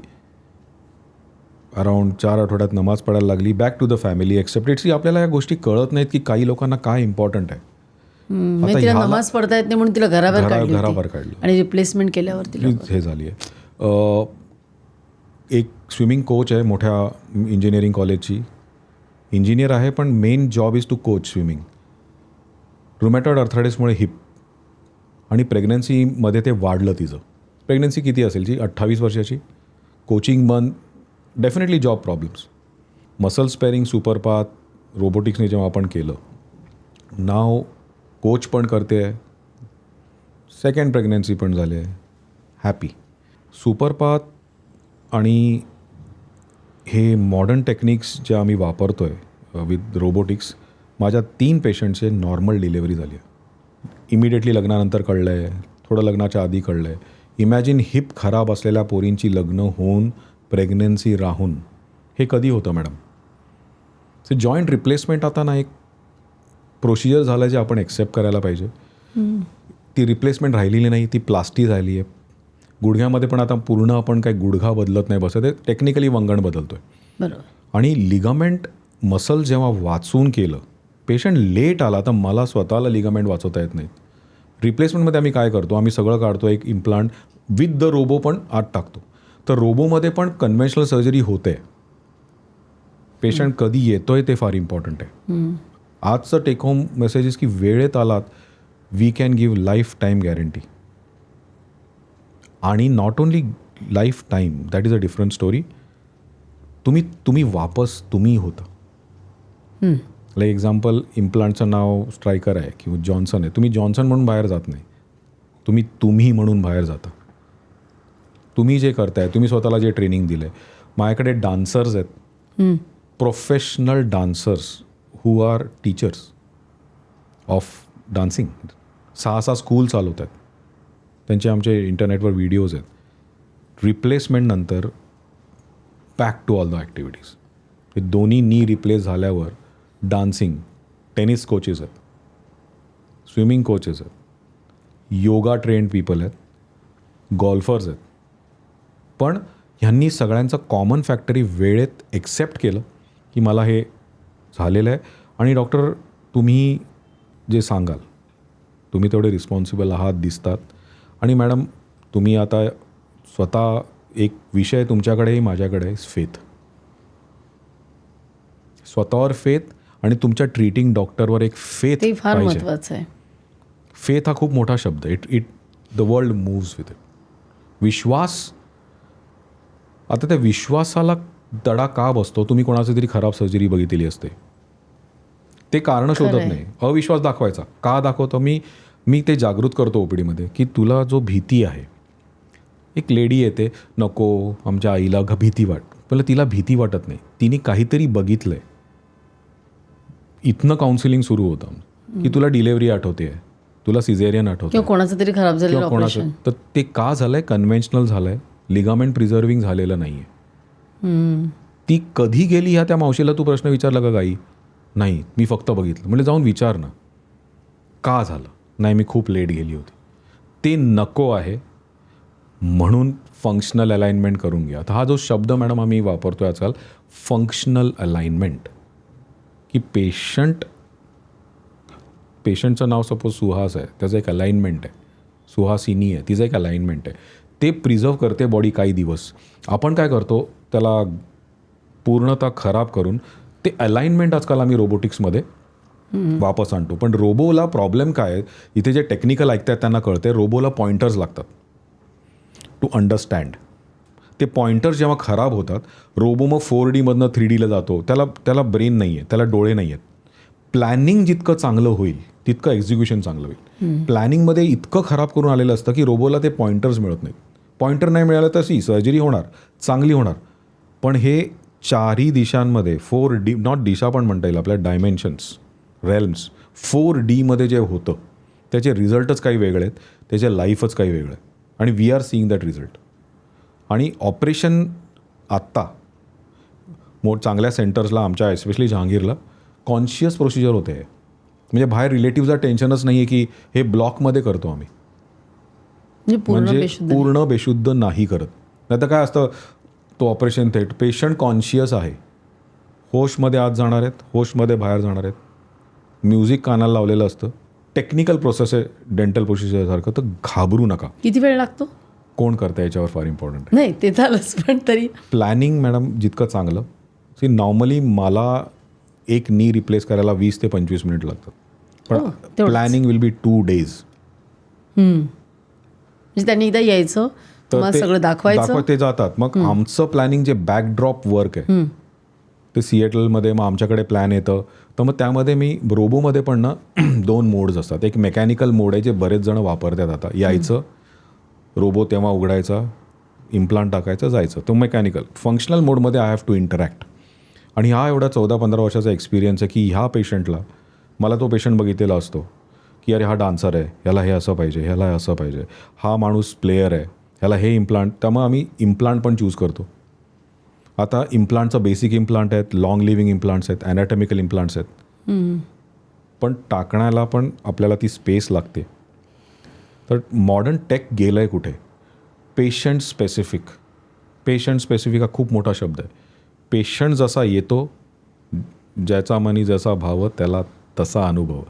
अराउंड 4 आठवड्यात नमाज पडायला लागली. Back to the family accepted. आपल्याला या गोष्टी कळत नाहीत की काही लोकांना काय इम्पॉर्टंट आहे. तिला नमाज पडता येत नाही म्हणून तिला घराबाहेर काढलं आणि रिप्लेसमेंट केल्यावर तिला हे झाली आहे. एक स्विमिंग कोच आहे मोठ्या इंजिनिअरिंग कॉलेजची. इंजिनियर आहे पण main job is to coach swimming. Rheumatoid अर्थरायटिसमुळे हिप आणि प्रेग्नन्सीमध्ये ते वाढलं तिचं. प्रेग्नन्सी किती असेल जी 28 वर्षाची. कोचिंग बंद. Definitely job problems. मसल स्पेअरिंग सुपरपाथ रोबोटिक्सने जेव्हा आपण केलं, नाव कोच पण करते आहे, सेकंड प्रेग्नन्सी पण झाली आहे, हॅपी. सुपरपाथ आणि हे मॉडर्न टेक्निक्स जे आम्ही वापरतो आहे विथ रोबोटिक्स, माझ्या 3 पेशंटचे नॉर्मल डिलेवरी झाली आहे. इमिडिएटली लग्नानंतर कळलं आहे, थोडं लग्नाच्या आधी कळलं आहे. इमॅजिन हिप खराब असलेल्या पोरींची लग्न होऊन प्रेग्नन्सी राहून, हे कधी होतं मॅडम? ते जॉईंट रिप्लेसमेंट आता ना एक प्रोसिजर झालं जे आपण एक्सेप्ट करायला पाहिजे. ती रिप्लेसमेंट राहिलेली नाही, ती प्लास्टी झाली आहे. गुडघ्यामध्ये पण आता पूर्ण आपण काही गुडघा बदलत नाही बसत, ते टेक्निकली वंगण बदलतो आहे. बरोबर. आणि लिगामेंट मसल जेव्हा वाचून केलं, पेशंट लेट आला तर मला स्वतःला लिगामेंट वाचवता येत नाहीत. रिप्लेसमेंटमध्ये आम्ही काय करतो, आम्ही सगळं काढतो, एक इम्प्लांट विथ द रोबो पण आत टाकतो. तर रोबोमध्ये पण कन्व्हेन्शनल सर्जरी होते. पेशंट कधी येतोय ते फार इम्पॉर्टंट आहे. आजचं टेक होम मेसेज की वेळेत आलात, we can give lifetime guarantee. आणि not only lifetime, that is a different story. तुम्ही वापस तुम्ही होता. लाईक एक्झाम्पल, इम्प्लांटचं नाव स्ट्रायकर आहे किंवा जॉन्सन आहे. तुम्ही जॉन्सन म्हणून बाहेर जात नाही, तुम्ही म्हणून बाहेर जाता. तुम्ही जे करताय, तुम्ही स्वतःला जे ट्रेनिंग दिलं आहे. माझ्याकडे डान्सर्स आहेत, professional dancers who are teachers of dancing. 6 school चालवत आहेत, त्यांचे आमचे इंटरनेटवर व्हिडिओज आहेत. रिप्लेसमेंटनंतर back to all the activities. हे दोन्ही नी रिप्लेस झाल्यावर डान्सिंग, टेनिस कोचेस आहेत, स्विमिंग कोचेस आहेत, योगा ट्रेंड पीपल आहेत, गॉल्फर्स आहेत. पण ह्यांनी सगळ्यांचं कॉमन फॅक्टरी वेळेत एक्सेप्ट केलं की मला हे झालेलं आहे. आणि डॉक्टर, तुम्ही जे सांगाल, तुम्ही तेवढे रिस्पॉन्सिबल आहात, दिसतात. आणि मॅडम, तुम्ही आता स्वतः एक विषय तुमच्याकडेही माझ्याकडे आहे, फेथ. स्वतःवर फेथ आणि तुमच्या ट्रीटिंग डॉक्टरवर एक फेथ ते फार पाहिजे. महत्त्वाचं आहे. फेथ हा खूप मोठा शब्द आहे. The world moves with it. विश्वास, आता त्या विश्वासाला दडा का बसतो? तुम्ही कोणाची तरी खराब सर्जरी बघितलेली असते, ते कारण शोधत नाही, अविश्वास दाखवायचा. का दाखवतो? मी ते जागृत करतो ओपीडीमध्ये की तुला जो भीती आहे. एक लेडी येते, नको आमच्या आईला भीती पण तिला भीती वाटत नाही, तिने काहीतरी बघितलं आहे. इथनं काउन्सिलिंग सुरू होतं की तुला डिलेव्हरी आठवते आहे, तुला सिझेरियन आठवते किंवा कोणाचं तरी खराब झालेलं किंवा कोणाचं. ऑपरेशन. तर ते का झालं आहे? कन्व्हेन्शनल झालं आहे, लिगामेंट प्रिझर्विंग झालेलं नाही आहे. ती कधी गेली ह्या त्या मावशीला तू प्रश्न विचारला का गाई? नाही, मी फक्त बघितलं. म्हणजे जाऊन विचार ना, का झालं? नाही, मी खूप लेट गेली होती. ते नको आहे, म्हणून फंक्शनल अलाइनमेंट करून घ्या. तर हा जो शब्द मॅडम आम्ही वापरतो आजकाल, फंक्शनल अलाइनमेंट, की पेशंटचं नाव सपोज सुहास आहे, त्याचं एक अलाइनमेंट आहे. सुहासिनी आहे, तिचं एक अलाइनमेंट आहे. ते प्रिझर्व करते बॉडी काही दिवस. आपण काय करतो, त्याला पूर्णतः खराब करून ते अलाइनमेंट आजकाल आम्ही रोबोटिक्समध्ये वापस आणतो. पण रोबोला प्रॉब्लेम काय आहे, इथे जे टेक्निकल ऐकतात त्यांना कळते, रोबोला पॉइंटर्स लागतात टू अंडरस्टँड. ते पॉइंटर्स जेव्हा खराब होतात, रोबो मग 4Dमधनं 3Dला जातो. त्याला ब्रेन नाही आहे, त्याला डोळे नाही आहेत. प्लॅनिंग जितकं चांगलं होईल तितकं एक्झिक्युशन चांगलं होईल. प्लॅनिंगमध्ये इतकं खराब करून आलेलं असतं की रोबोला ते पॉइंटर्स मिळत नाहीत. पॉइंटर नाही मिळालं तर सर्जरी होणार, चांगली होणार. पण हे 4ही दिशांमध्ये 4D, नॉट दिशा पण म्हणता येईल आपल्या, डायमेन्शन्स, रेल्म्स, 4Dमध्ये जे होतं त्याचे रिझल्टच काही वेगळे आहेत, त्याचे लाईफच काही वेगळं आहे. आणि we are seeing that result. आणि ऑपरेशन आत्ता चांगल्या सेंटर्सला, आमच्या एस्पेशली जहांगीरला, कॉन्शियस प्रोसिजर होते. म्हणजे बाहेर रिलेटिव्हचा टेन्शनच नाही आहे की हे ब्लॉकमध्ये करतो आम्ही, म्हणजे पूर्ण बेशुद्ध नाही करत. नाही तर काय असतं, तो ऑपरेशन थेट पेशंट कॉन्शियस आहे, होशमध्ये आत जाणार आहेत, होशमध्ये बाहेर जाणार आहेत. म्युझिक कानाला लावलेलं असतं. टेक्निकल प्रोसेस आहे डेंटल प्रोसिजरसारखं. तर घाबरू नका. किती वेळ लागतो? कोण करतं याच्यावर फार इम्पॉर्टंट आहे. नाही, ते झालंच, पण तरी प्लॅनिंग मॅडम जितकं चांगलं. नॉर्मली मला एक नी रिप्लेस करायला 20 ते 25 मिनिट लागतात. पण प्लॅनिंग विल बी 2 days. म्हणजे त्यांनी एकदा यायचं, तर सगळं दाखवायचं, ते जातात. मग आमचं प्लॅनिंग जे बॅकड्रॉप वर्क आहे ते सिएटलमध्ये मग आमच्याकडे प्लॅन येतं. तर मग त्यामध्ये मी रोबोमध्ये पण ना 2 मोड्स असतात. एक मेकॅनिकल मोड आहे जे बरेच जण वापरतात आता. यायचं, रोबो तेव्हा उघडायचा, इम्प्लांट टाकायचं, जायचं. तो मेकॅनिकल. फंक्शनल मोडमध्ये आय हॅव टू इंटरॅक्ट. आणि हा एवढा 14-15 वर्षाचा एक्सपिरियन्स आहे की ह्या पेशंटला, मला तो पेशंट बघितलेला असतो की अरे हा डान्सर आहे, ह्याला हे असं पाहिजे, ह्याला हे असं पाहिजे, हा माणूस प्लेयर आहे, ह्याला हे इम्प्लांट. त्यामुळे आम्ही इम्प्लांट पण चूज करतो. आता इम्प्लांटचं बेसिक इम्प्लांट आहेत, लाँग लिव्हिंग इम्प्लांट्स आहेत, ॲनाटॉमिकल इम्प्लांट्स आहेत, पण टाकण्याला पण आपल्याला ती स्पेस लागते. तर मॉडर्न टेक गेलं आहे कुठे? Patient specific. पेशंट स्पेसिफिक हा खूप मोठा शब्द आहे. पेशंट जसा येतो, ज्याचा मनी जसा भाव त्याला तसा अनुभव.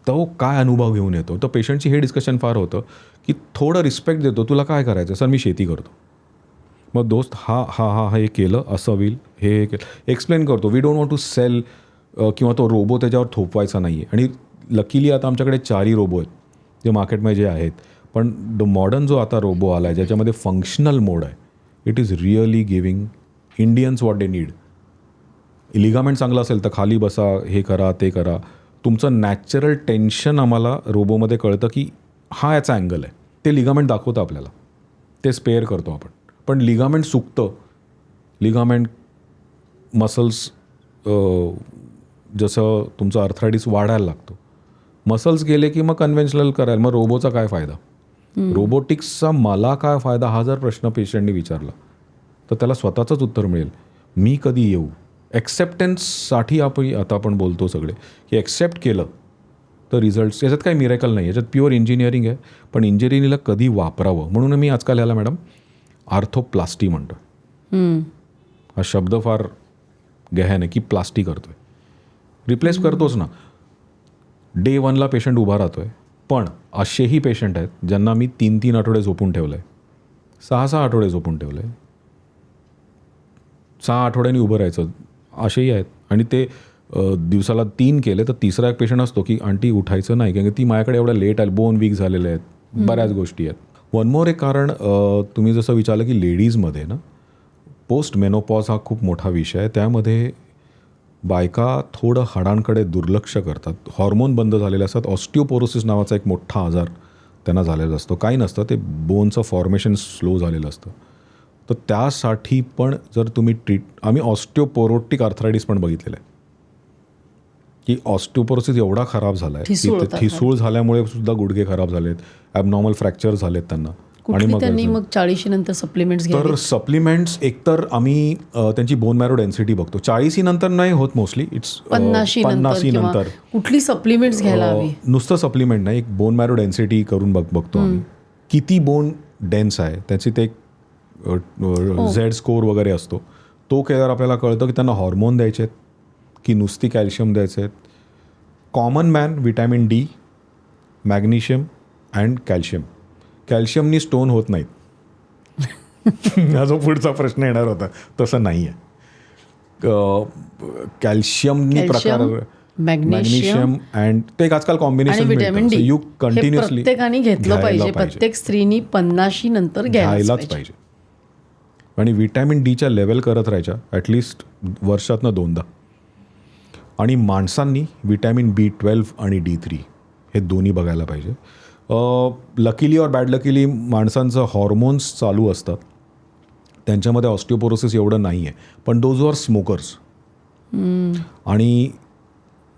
तो काय अनुभव घेऊन येतो, तर पेशंटची हे डिस्कशन फार होतं की थोडं रिस्पेक्ट देतो. तुला काय करायचं? सर मी शेती करतो. मग दोस्त हा हे केलं असं होईल, हे केलं, एक्सप्लेन करतो. We don't want to sell किंवा तो रोबो त्याच्यावर थोपवायचा नाही आहे. आणि लकीली आता आमच्याकडे 4 रोबो आहेत जे मार्केटमध्ये जे आहेत. पण मॉडर्न जो आता रोबो आला आहे ज्याच्यामध्ये फंक्शनल मोड आहे, it is really giving Indians what they need. Ligament चांगलं असेल तर खाली बसा, हे करा, ते करा. तुमचं नॅचरल टेन्शन आम्हाला रोबोमध्ये कळतं की हा याचा अँगल आहे. ते लिगामेंट दाखवतं आपल्याला, ते स्पेअर करतो आपण. पण लिगामेंट सुकतं. लिगामेंट मसल्स जसं तुमचं अर्थरायटिस वाढायला लागतो. मसल्स गेले की मग कन्व्हेन्शनल करायला, मग रोबोचा काय फायदा? रोबोटिक्सचा मला काय फायदा हा जर प्रश्न पेशंटने विचारला तर त्याला स्वतःचंच उत्तर मिळेल, मी कधी येऊ. ॲक्सेप्टन्ससाठी आता आपण बोलतो सगळे की ॲक्सेप्ट केलं तर रिझल्ट्स. याच्यात काही मिरेकल नाही, याच्यात प्युअर इंजिनिअरिंग आहे. पण इंजिनिअरिंगला कधी वापरावं म्हणून मी आजकाल याला मॅडम आर्थोप्लास्टी म्हणतो. हा शब्द फार गहन आहे की प्लास्टी करतोय, रिप्लेस करतोच ना. डे 1ला पेशंट उभा राहतो आहे. पण असेही पेशंट आहेत ज्यांना मी 3-3 आठवडे झोपून ठेवलं आहे, 6-6 आठवडे झोपून ठेवलं आहे, 6 आठवड्यांनी उभं राहायचं असेही आहेत. आणि ते दिवसाला 3 केले तर तिसरा एक पेशंट असतो की आंटी उठायचं नाही, कारण ती माझ्याकडे एवढ्या लेट आली, 2 वीक झालेले आहेत, बऱ्याच गोष्टी आहेत. वन मोर एक कारण, तुम्ही जसं विचारलं की लेडीजमध्ये ना पोस्ट मेनोपॉज हा खूप मोठा विषय आहे. त्यामध्ये बायका थोडं हाडांकडे दुर्लक्ष करतात, हॉर्मोन बंद झालेले असतात. ऑस्टिओपोरोसिस नावाचा एक मोठा आजार त्यांना झालेला असतो. काही नसतं, ते बोनचं फॉर्मेशन स्लो झालेलं असतं. तर त्यासाठी पण जर तुम्ही आम्ही ऑस्टिओपोरोटिक आर्थरायटिस पण बघितलेलं आहे की ऑस्टिओपोरोसिस एवढा खराब झाला आहे की ठिसूळ झाल्यामुळे सुद्धा गुडघे खराब झालेत, ॲबनॉर्मल फ्रॅक्चर झालेत त्यांना. आणि मग 40 नंतर सप्लिमेंट्स तर सप्लिमेंट्स एकतर आम्ही त्यांची बोन मॅरो डेन्सिटी बघतो. 40 नंतर नाही होत मोस्टली, इट्स 50 नंतर कुठली सप्लिमेंट्स घ्यायला हवी. नुसतं सप्लिमेंट नाही, एक बोन मॅरो डेन्सिटी करून बघतो आम्ही किती बोन डेन्स आहे. त्याची ते झेड स्कोअर वगैरे असतो. तो केल्यावर आपल्याला कळतं की त्यांना हॉर्मोन द्यायचे आहेत की नुसती कॅल्शियम द्यायचे आहेत. Common man vitamin D, magnesium and calcium. कॅल्शियमनी स्टोन होत नाहीत. हा जो पुढचा प्रश्न येणार होता तसं नाही आहे. कॅल्शियमनी प्रकार, मॅग्नेशियम अँड ते एक आजकाल combination vitamin D you continuously प्रत्येकाने घेतलं पाहिजे. प्रत्येक स्त्रीनी 50 नंतर घ्यायलाच पाहिजे. आणि व्हिटॅमिन डीच्या लेवल करत राहायच्या ॲटलिस्ट वर्षातनं 2दा. आणि माणसांनी व्हिटॅमिन B12 आणि D3 हे दोन्ही बघायला पाहिजे. लकीली और बॅड लकीली माणसांचं हॉर्मोन्स चालू असतात, त्यांच्यामध्ये ऑस्टिओपोरोसिस एवढं नाही आहे. पण दोज आर स्मोकर्स आणि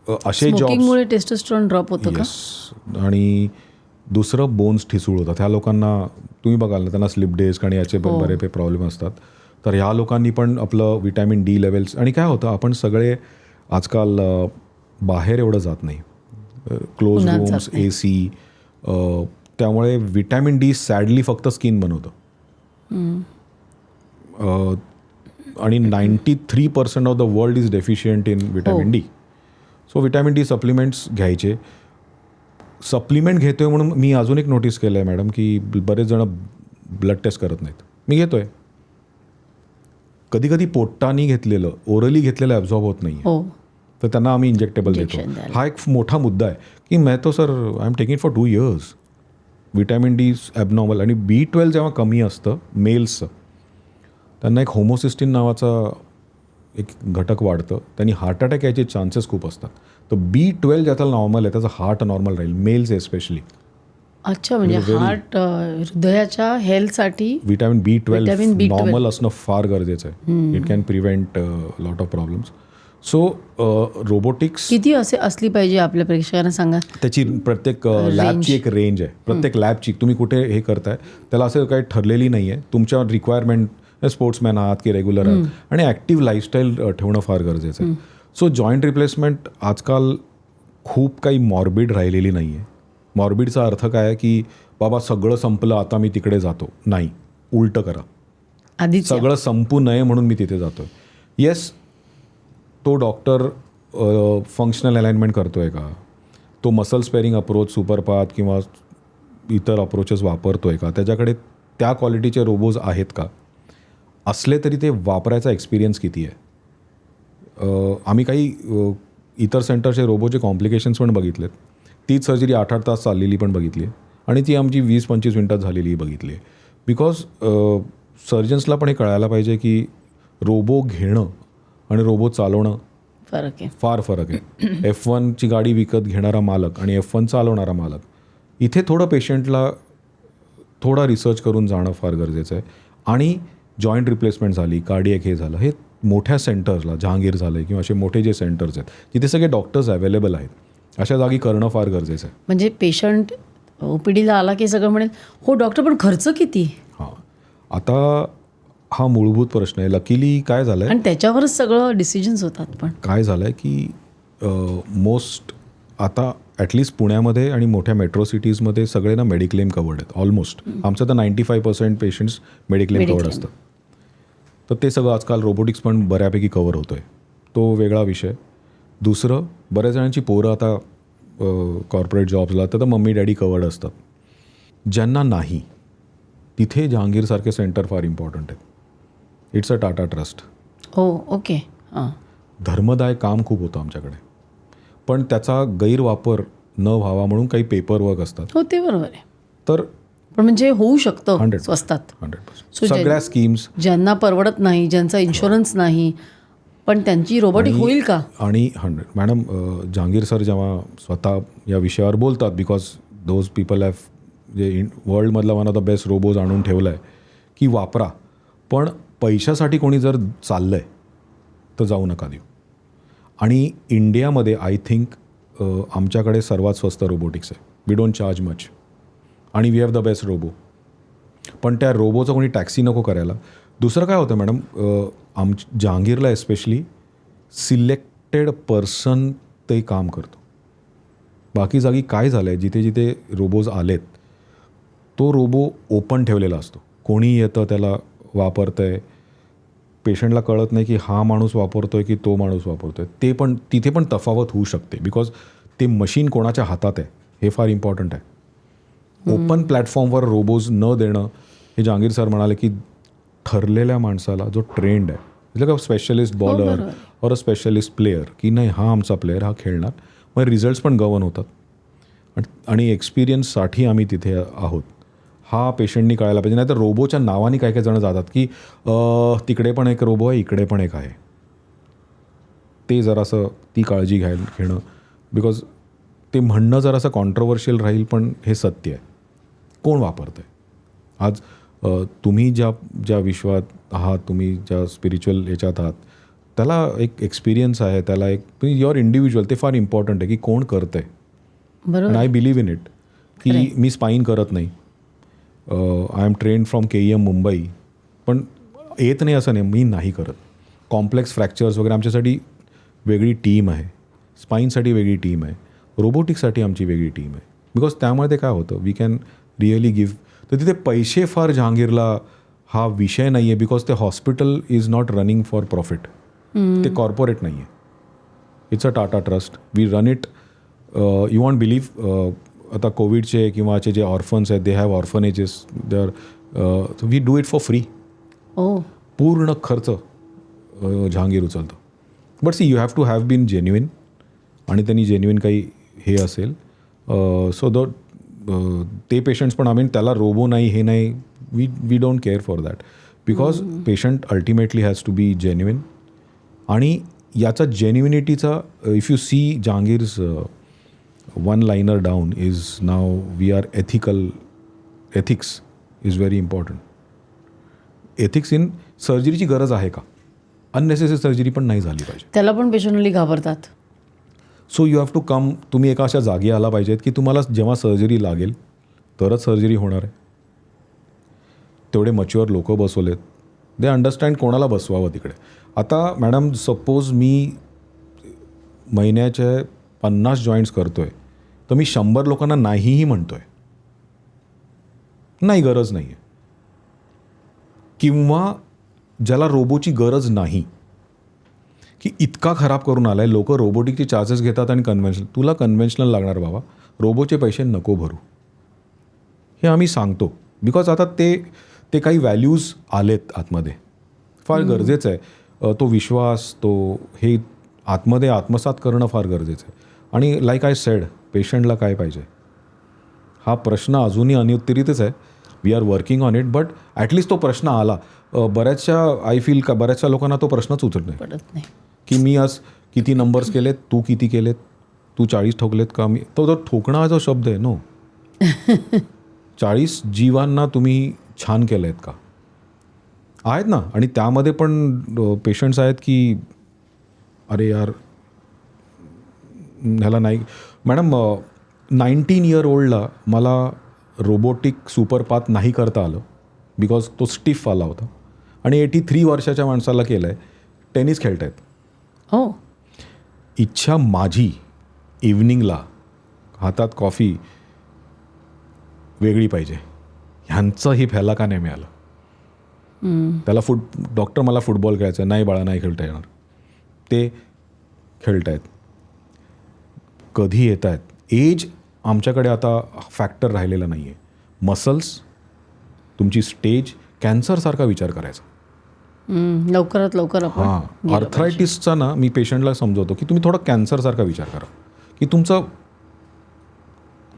असे जॉब्समुळे टेस्टोस्टेरोन ड्रॉप होतं का? आणि दुसरं बोन्स ठिसूळ होतात. ह्या लोकांना तुम्ही बघाल ना, त्यांना स्लिप डिस्क आणि याचे बरेच प्रॉब्लेम असतात. तर ह्या लोकांनी पण आपलं व्हिटॅमिन डी लेवल्स. आणि काय होतं, आपण सगळे आजकाल बाहेर एवढं जात नाही, क्लोज रूम्स, AC, त्यामुळे व्हिटॅमिन डी सॅडली फक्त स्किन बनवतं. आणि 93% of the world is deficient in vitamin D. So vitamin D supplements घ्यायचे. सप्लिमेंट घेतोय म्हणून मी अजून एक नोटीस केलं आहे मॅडम की बरेच जण ब्लड टेस्ट करत नाहीत. मी घेतोय, कधी कधी पोटानी घेतलेलं, ओरली घेतलेलं ॲब्झॉर्ब होत नाही, तर त्यांना आम्ही इंजेक्टेबल देतो. हा एक मोठा मुद्दा आहे की मैं तो sir I am taking for 2 years. Vitamin D abnormal. आणि B12 जेव्हा कमी असतं मेल्सचं, त्यांना एक होमोसिस्टिन नावाचा एक घटक वाढतं, त्यांनी हार्ट अटॅक यायचे चान्सेस खूप असतात. तर B12 ज्याचा नॉर्मल आहे त्याचा हार्ट नॉर्मल राहील, मेल्स एस्पेशली. अच्छा, म्हणजे हार्ट हृदयाच्या हेल्थसाठी vitamin B12 Vitamin B12 normal असणं फार गरजेचं आहे. It can prevent lot of problems. So robotics किती असली पाहिजे आपल्या प्रेक्षकांना सांगा. त्याची प्रत्येक लॅबची एक रेंज आहे. प्रत्येक लॅबची तुम्ही कुठे हे करताय त्याला असं काही ठरलेली नाही आहे. तुमच्या रिक्वायरमेंट स्पोर्ट्समॅन आहात की रेग्युलर आहात आणि ॲक्टिव्ह लाईफस्टाईल ठेवणं फार गरजेचं आहे. सो जॉईंट रिप्लेसमेंट आजकाल खूप काही मॉर्बिड राहिलेली नाही आहे. मॉर्बिडचा अर्थ काय आहे की बाबा सगळं संपलं आता मी तिकडे जातो, नाही, उलटं करा. आधीच सगळं संपू नये म्हणून मी तिथे जातो. येस, तो डॉक्टर फंक्शनल अलाइनमेंट करतो आहे का, तो मसल स्पेअरिंग अप्रोच सुपरपाथ किंवा इतर अप्रोचेस वापरतो आहे का, त्याच्याकडे त्या क्वालिटीचे रोबोज आहेत का, असले तरी ते वापरायचा एक्सपिरियन्स किती आहे. आम्ही काही इतर सेंटरचे रोबोचे कॉम्प्लिकेशन्स पण बघितलेत. तीच सर्जरी 8-8 तास चाललेली पण बघितली आहे आणि ती आमची 20-25 मिनटात झालेली बघितली आहे. बिकॉज सर्जन्सला पण हे कळायला पाहिजे की रोबो घेणं आणि रोबो चालवणं फरक आहे. फार फरक आहे. F1ची गाडी विकत घेणारा मालक आणि F1 चालवणारा मालक, इथे थोडं पेशंटला थोडा रिसर्च करून जाणं फार गरजेचं आहे. आणि जॉईंट रिप्लेसमेंट झाली, कार्डियक हे झालं, हे मोठ्या सेंटर्सला, जहांगीर झालं किंवा असे मोठे जे सेंटर्स आहेत तिथे सगळे डॉक्टर्स अवेलेबल आहेत, अशा जागी करणं फार गरजेचं आहे. म्हणजे पेशंट OPDला आला की सगळं म्हणेल हो डॉक्टर पण खर्च किती. हां, आता हा मूलभूत प्रश्न आहे. लकीली काय झालं आहे, आणि त्याच्यावरच सगळं डिसिजन्स होतात. पण काय झालं आहे की मोस्ट आता ॲटलिस्ट पुण्यामध्ये आणि मोठ्या मेट्रो सिटीजमध्ये सगळे ना मेडिक्लेम कवर्ड आहेत ऑलमोस्ट. आमचं तर 95% पेशंट्स मेडिक्लेम कवर्ड असतात. तर ते सगळं आजकाल रोबोटिक्स पण बऱ्यापैकी कवर होतो आहे, तो वेगळा विषय. दुसरं, बऱ्याच जणांची पोरं आता कॉर्पोरेट जॉब्सला तर मम्मी डॅडी कवर्ड असतात. ज्यांना नाही, तिथे जहांगीरसारखे सेंटर फार इम्पॉर्टंट आहेत. It's a Tata trust. हो, ओके. हां, धर्मदाय काम खूप होतं आमच्याकडे, पण त्याचा गैरवापर न व्हावा म्हणून काही पेपर वर्क असतात. हो ते बरोबर आहे. तर पण म्हणजे होऊ शकतं 100% स्वस्तात. 100% सगळ्या स्कीम्स. ज्यांना परवडत नाही, ज्यांचा इन्शुरन्स नाही, पण त्यांची रोबोटिक होईल का. आणि 100 मॅडम, जहांगीर सर जेव्हा स्वतः या विषयावर बोलतात, बिकॉज दोज पीपल हॅव जे वर्ल्डमधला one of the best robos आणून ठेवला आहे की वापरा, पण पैशासाठी कोणी जर चाललं आहे तर जाऊ नका देऊ. आणि इंडियामध्ये आय थिंक आमच्याकडे सर्वात स्वस्त रोबोटिक्स आहे. वी डोंट चार्ज मच आणि we have the best robo. पण त्या रोबोचं कोणी टॅक्सी नको करायला. दुसरं काय होतं मॅडम, जहांगीरला एस्पेशली सिलेक्टेड पर्सन ते काम करतो. बाकी जागी काय झालं आहे, जिथे जिथे रोबोज आलेत तो रोबो ओपन ठेवलेला असतो. कोणी येतं त्याला वापरतं आहे, पेशंटला कळत नाही की हा माणूस वापरतो आहे की तो माणूस वापरतो आहे. ते पण तिथे पण तफावत होऊ शकते, बिकॉज ते मशीन कोणाच्या हातात आहे हे फार इम्पॉर्टंट आहे. ओपन प्लॅटफॉर्मवर रोबोज न देणं, हे जहांगीर सर म्हणाले की ठरलेल्या माणसाला जो ट्रेंड आहे, म्हणजे का स्पेशलिस्ट बॉलर और अ स्पेशलिस्ट प्लेयर, की नाही हा आमचा प्लेयर, हा खेळणार, मग रिझल्ट्स पण गवन होतात. आणि एक्सपिरियन्ससाठी आम्ही तिथे आहोत, हा पेशंटनी कळायला पाहिजे. नाही तर रोबोच्या नावाने काही काही जण जातात की तिकडे पण एक रोबो आहे, इकडे पण एक आहे. ते जरासं ती काळजी घेणं, बिकॉज ते म्हणणं जरासं कॉन्ट्रोवर्शियल राहील, पण हे सत्य आहे. कोण वापरतं आहे आज? तुम्ही ज्या विश्वात आहात, तुम्ही ज्या स्पिरिच्युअल याच्यात आहात, त्याला एक एक्सपिरियन्स आहे, त्याला एक युअर इंडिव्हिज्युअल, ते फार इम्पॉर्टंट आहे की कोण करतं आहे. बरोबर. आय बिलीव्ह इन इट की मी स्पाईन करत नाही. I am trained from KEM Mumbai, पण येत नाही असं नाही, मी नाही करत. कॉम्प्लेक्स फ्रॅक्चर्स वगैरे आमच्यासाठी वेगळी टीम आहे, स्पाईनसाठी वेगळी टीम आहे, रोबोटिक्ससाठी आमची वेगळी टीम आहे. बिकॉज त्यामुळे ते काय होतं, वी कॅन रिअली गिव्ह. तर तिथे पैसे फार जहांगीरला हा विषय नाही आहे, बिकॉज ते hospital is not running for profit. ते कॉर्पोरेट नाही आहे. It's a Tata trust. We run it. You want believe, आता कोविडचे किंवा जे ऑर्फन्स आहेत, they have orphanages, they are, we do it for free. पूर्ण खर्च जहांगीर उचलतं. But see, you have to have been genuine, आणि त्यांनी जेन्युइन काही हे असेल, सो ते पेशंट्स पण, आम्ही त्याला रोबो नाही हे नाही, we don't care for that, because patient ultimately has to be genuine. आणि याचा जेन्युइनिटीचा, if you see Jehangir's one liner down is now we are ethics is very important. Ethics in सर्जरीची गरज आहे का? अननेसेसरी सर्जरी पण नाही झाली पाहिजे. त्याला पण पेशंटली घाबरतात. So you have to come. तुम्ही एका अशा जागी आला पाहिजेत की तुम्हाला जेव्हा सर्जरी लागेल तरच सर्जरी होणार आहे. तेवढे मच्युअर लोक बसवलेत. दे अंडरस्टँड कोणाला बसवावं तिकडे. आता मॅडम सपोज मी महिन्याचे 50 जॉईंट्स करतो आहे तर मी 100 लोकांना नाहीही म्हणतो आहे. नाही, गरज नाही आहे. किंवा ज्याला रोबोची गरज नाही, की इतका खराब करून आला आहे, लोक रोबोटिकचे चार्जेस घेतात आणि कन्व्हेन्शनल. तुला कन्व्हेन्शनल लागणार बाबा, रोबोचे पैसे नको भरू, हे आम्ही सांगतो. बिकॉज आता ते काही व्हॅल्यूज आलेत आतमध्ये. फार गरजेचं आहे तो विश्वास, तो हे आतमध्ये आत्मसात करणं फार गरजेचं आहे. आणि लाईक आय सेड, पेशंटला काय पाहिजे हा प्रश्न अजूनही अनुत्तरितच आहे. We are working on it, but at least तो प्रश्न आला. बऱ्याचशा आय फील का बऱ्याचशा लोकांना तो प्रश्नच उचलत नाही पडत नाही की मी आज किती नंबर्स केलेत, तू किती केलेत, तू 40 ठोकलेत का. मी तो ठोकणं हा जो शब्द आहे नो 40 जीवांना तुम्ही छान केलं आहेत का, आहेत ना. आणि त्यामध्ये पण पेशंट्स आहेत की अरे यार ह्याला नाही. मॅडम 19 इयर ओल्डला मला रोबोटिक सुपरपाथ नाही करता आलं बिकॉज तो स्टिफ आला होता. आणि 83 वर्षाच्या माणसाला केलं आहे, टेनिस खेळत आहेत. हो. इच्छा माझी इव्हनिंगला हातात कॉफी वेगळी पाहिजे. ह्यांचंही फॅला का नाही मिळालं. त्याला डॉक्टर मला फुटबॉल खेळायचं आहे, नाही बाळा नाही खेळता येणार. ते खेळत आहेत. कधी येत आहेत. एज आमच्याकडे आता फॅक्टर राहिलेला नाही आहे. मसल्स, तुमची स्टेज, कॅन्सरसारखा विचार करायचा. लवकरात लवकर आपण हां, आर्थरायटिसचा ना मी पेशंटला समजवतो की तुम्ही थोडा कॅन्सरसारखा विचार करा की तुमचं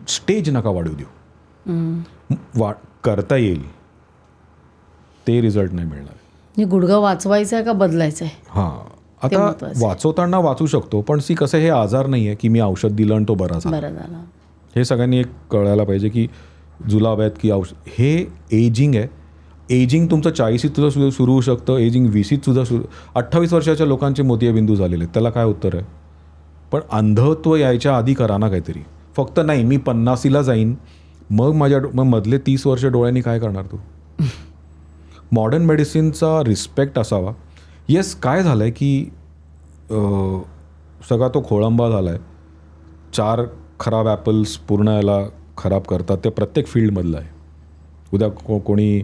स्टेज नका वाढवू देऊ. करता येईल, ते रिझल्ट नाही मिळणार. गुडघा वाचवायचा आहे का बदलायचा आहे? हां, आता वाचवताना वाचू शकतो, पण कसं हे आजार नाही आहे की मी औषध दिलं आणि तो बरा झाला. हे सगळ्यांनी एक कळायला पाहिजे की जुलाब आहेत की हे एजिंग आहे. एजिंग तुमचं 40शीत सुद्धा सुरू होऊ शकतं, एजिंग 20शीत सुद्धा 28 वर्षाच्या लोकांचे मोतियाबिंदू झालेले आहेत. त्याला काय उत्तर आहे? पण अंधत्व यायच्या आधी करा ना काहीतरी. फक्त नाही मी 50ला जाईन मग मग मधले 30 वर्ष डोळ्यांनी काय करणार तू. मॉडर्न मेडिसिनचा रिस्पेक्ट असावा. येस, काय झालं आहे की सगळा तो खोळंबा झाला आहे. 4 खराब ॲपल्स पूर्ण याला खराब करतात. ते प्रत्येक फील्डमधलं आहे. उद्या कोणी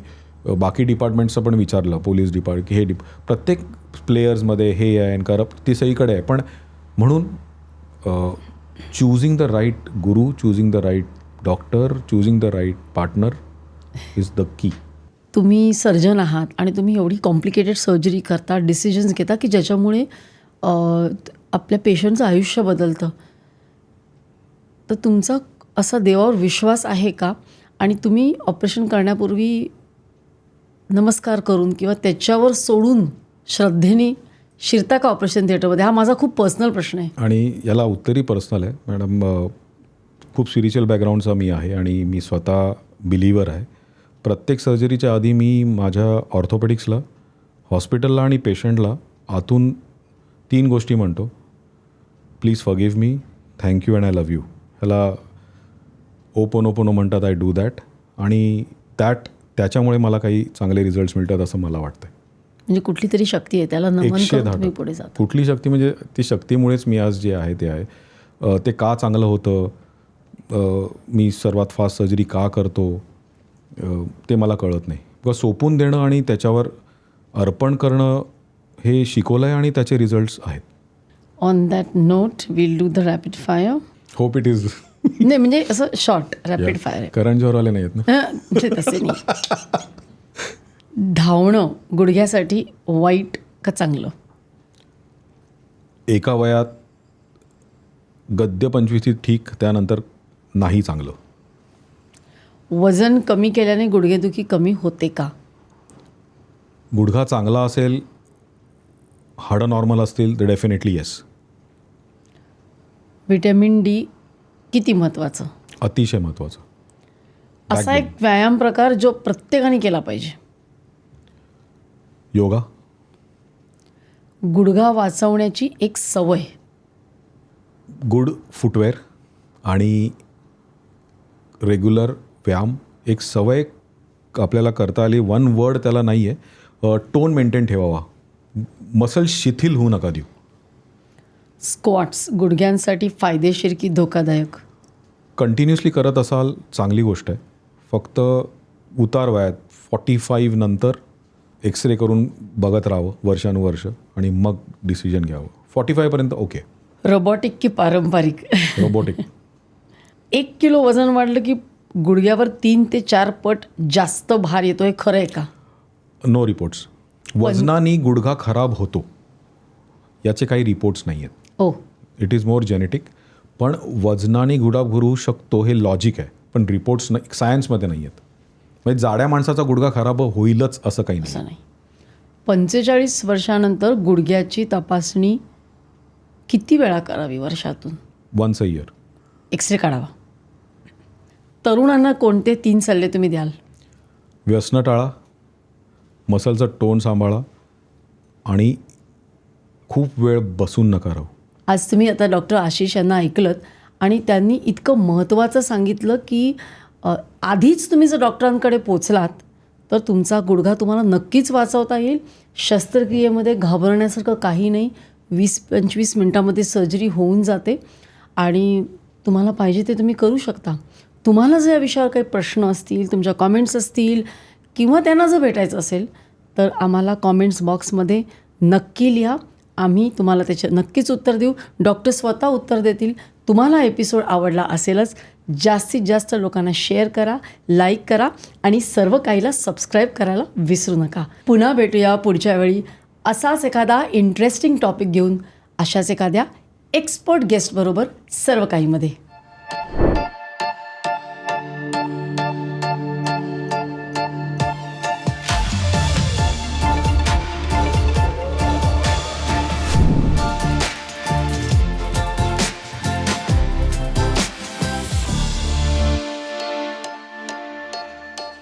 बाकी डिपार्टमेंट्सचं पण विचारलं, पोलीस डिपार्टमेंट की हे प्रत्येक प्लेयर्समध्ये हे आहे आणि करप्ट ती सगळीकडे आहे. पण म्हणून choosing the right guru, choosing the right doctor, choosing the right partner is the key. तुम्ही सर्जन आहात आणि तुम्ही एवढी कॉम्प्लिकेटेड सर्जरी करता, डिसिजन्स घेता की ज्याच्यामुळे आपल्या पेशंटचं आयुष्य बदलतं. तर तुमचा असा देवावर विश्वास आहे का? आणि तुम्ही ऑपरेशन करण्यापूर्वी नमस्कार करून किंवा त्याच्यावर सोडून श्रद्धेने शिरता का ऑपरेशन थिएटरमध्ये? हा माझा खूप पर्सनल प्रश्न आहे. आणि याला उत्तरही पर्सनल आहे मॅडम. खूप स्पिरिच्युअल बॅकग्राऊंडचा मी आहे आणि मी स्वतः बिलिव्हर आहे. प्रत्येक सर्जरीच्या आधी मी माझ्या ऑर्थोपेडिक्सला, हॉस्पिटलला आणि पेशंटला आतून 3 गोष्टी म्हणतो. Please forgive me, thank you and I love you. ह्याला ओपोनोपोनो म्हणतात. I do that. आणि त्याच्यामुळे मला काही चांगले रिझल्ट्स मिळतात असं मला वाटतं. म्हणजे कुठली तरी शक्ती आहे, त्याला नमन करून तुम्ही पुढे जाता. कुठली शक्ती म्हणजे ती शक्तीमुळेच मी आज जे आहे ते आहे. ते का चांगलं होतं, मी सर्वात फास्ट सर्जरी का करतो, ते मला कळत नाही. किंवा सोपून देणं आणि त्याच्यावर अर्पण करणं हे शिकवलं आहे आणि त्याचे रिझल्ट्स आहेत. On that note will do the rapid fire. Hope it is. नाही म्हणजे असं शॉर्ट रॅपिड फायर आहे. करण जोहरवाले नाही आहेत ना. तसे नाही. धावणं गुडघ्यासाठी वाईट का चांगलं? एका वयात गद्य 25 ठीक, त्यानंतर नाही चांगलं. वजन कमी केल्याने गुडघेदुखी कमी होते का? गुडघा चांगला असेल, हाडं नॉर्मल असतील तर डेफिनेटली येस. व्हिटॅमिन डी किती महत्त्वाचं. अतिशय महत्त्वाचं. असा एक व्यायाम प्रकार जो प्रत्येकाने केला पाहिजे. योगा. गुडघा वाचवण्याची एक सवय. गुड फुटवेअर आणि रेग्युलर व्यायाम. एक सवय आपल्याला करता आली. वन वर्ड त्याला नाही आहे. टोन मेंटेन ठेवावा. मसल शिथिल होऊ नका देऊ. स्क्वॉट्स गुडघ्यांसाठी फायदेशीर की धोकादायक? कंटिन्युअसली करत असाल चांगली गोष्ट आहे. फक्त उतार वयात 45 नंतर एक्सरे करून बघत राहावं वर्षानुवर्ष आणि मग डिसिजन घ्यावं. 45पर्यंत ओके. रोबोटिक की पारंपरिक? रोबोटिक. 1 किलो वजन वाढलं की गुडघ्यावर 3 ते 4 पट जास्त भार येतो, हे खरं आहे का? No reports. वजनाने गुडघा खराब होतो याचे काही रिपोर्ट्स नाही आहेत. Oh, it is more genetic. पण वजनाने गुडघा भरू शकतो हे लॉजिक आहे, पण रिपोर्ट्स नाही, सायन्समध्ये नाही आहेत. म्हणजे जाड्या माणसाचा गुडघा खराब होईलच असं काही असं नाही. नाही. 45 वर्षानंतर गुडघ्याची तपासणी किती वेळा करावी वर्षातून? Once a year. एक्सरे काढावा. तरुणांना कोणते 3 सल्ले तुम्ही द्याल? व्यसनं टाळा, मसलचं टोन सांभाळा आणि खूप वेळ बसून नका राहू. आज तुम्ही आता डॉक्टर आशिष यांना ऐकलत आणि त्यांनी इतकं महत्त्वाचं सांगितलं की आधीच तुम्ही जर डॉक्टरांकडे पोचलात तर तुमचा गुडघा तुम्हाला नक्कीच वाचवता येईल. शस्त्रक्रियेमध्ये घाबरण्यासारखं काही नाही. 20-25 मिनटामध्ये सर्जरी होऊन जाते आणि तुम्हाला पाहिजे ते तुम्ही करू शकता. तुम्हाला जर या विषयावर काही प्रश्न असतील, तुमच्या कॉमेंट्स असतील किंवा त्यांना जर भेटायचं असेल तर आम्हाला कॉमेंट्स बॉक्समध्ये नक्की लिहा. आम्ही तुम्हाला त्याचे नक्कीच उत्तर देऊ. डॉक्टर स्वतः उत्तर देतील. तुम्हाला एपिसोड आवडला असेलच जास्तीत जास्त लोकांना शेअर करा, लाईक करा आणि सर्व काहीला सबस्क्राईब करायला विसरू नका. पुन्हा भेटूया पुढच्या वेळी असाच एखादा इंटरेस्टिंग टॉपिक घेऊन, अशाच एखाद्या एक्सपर्ट गेस्टबरोबर सर्व काहीमध्ये.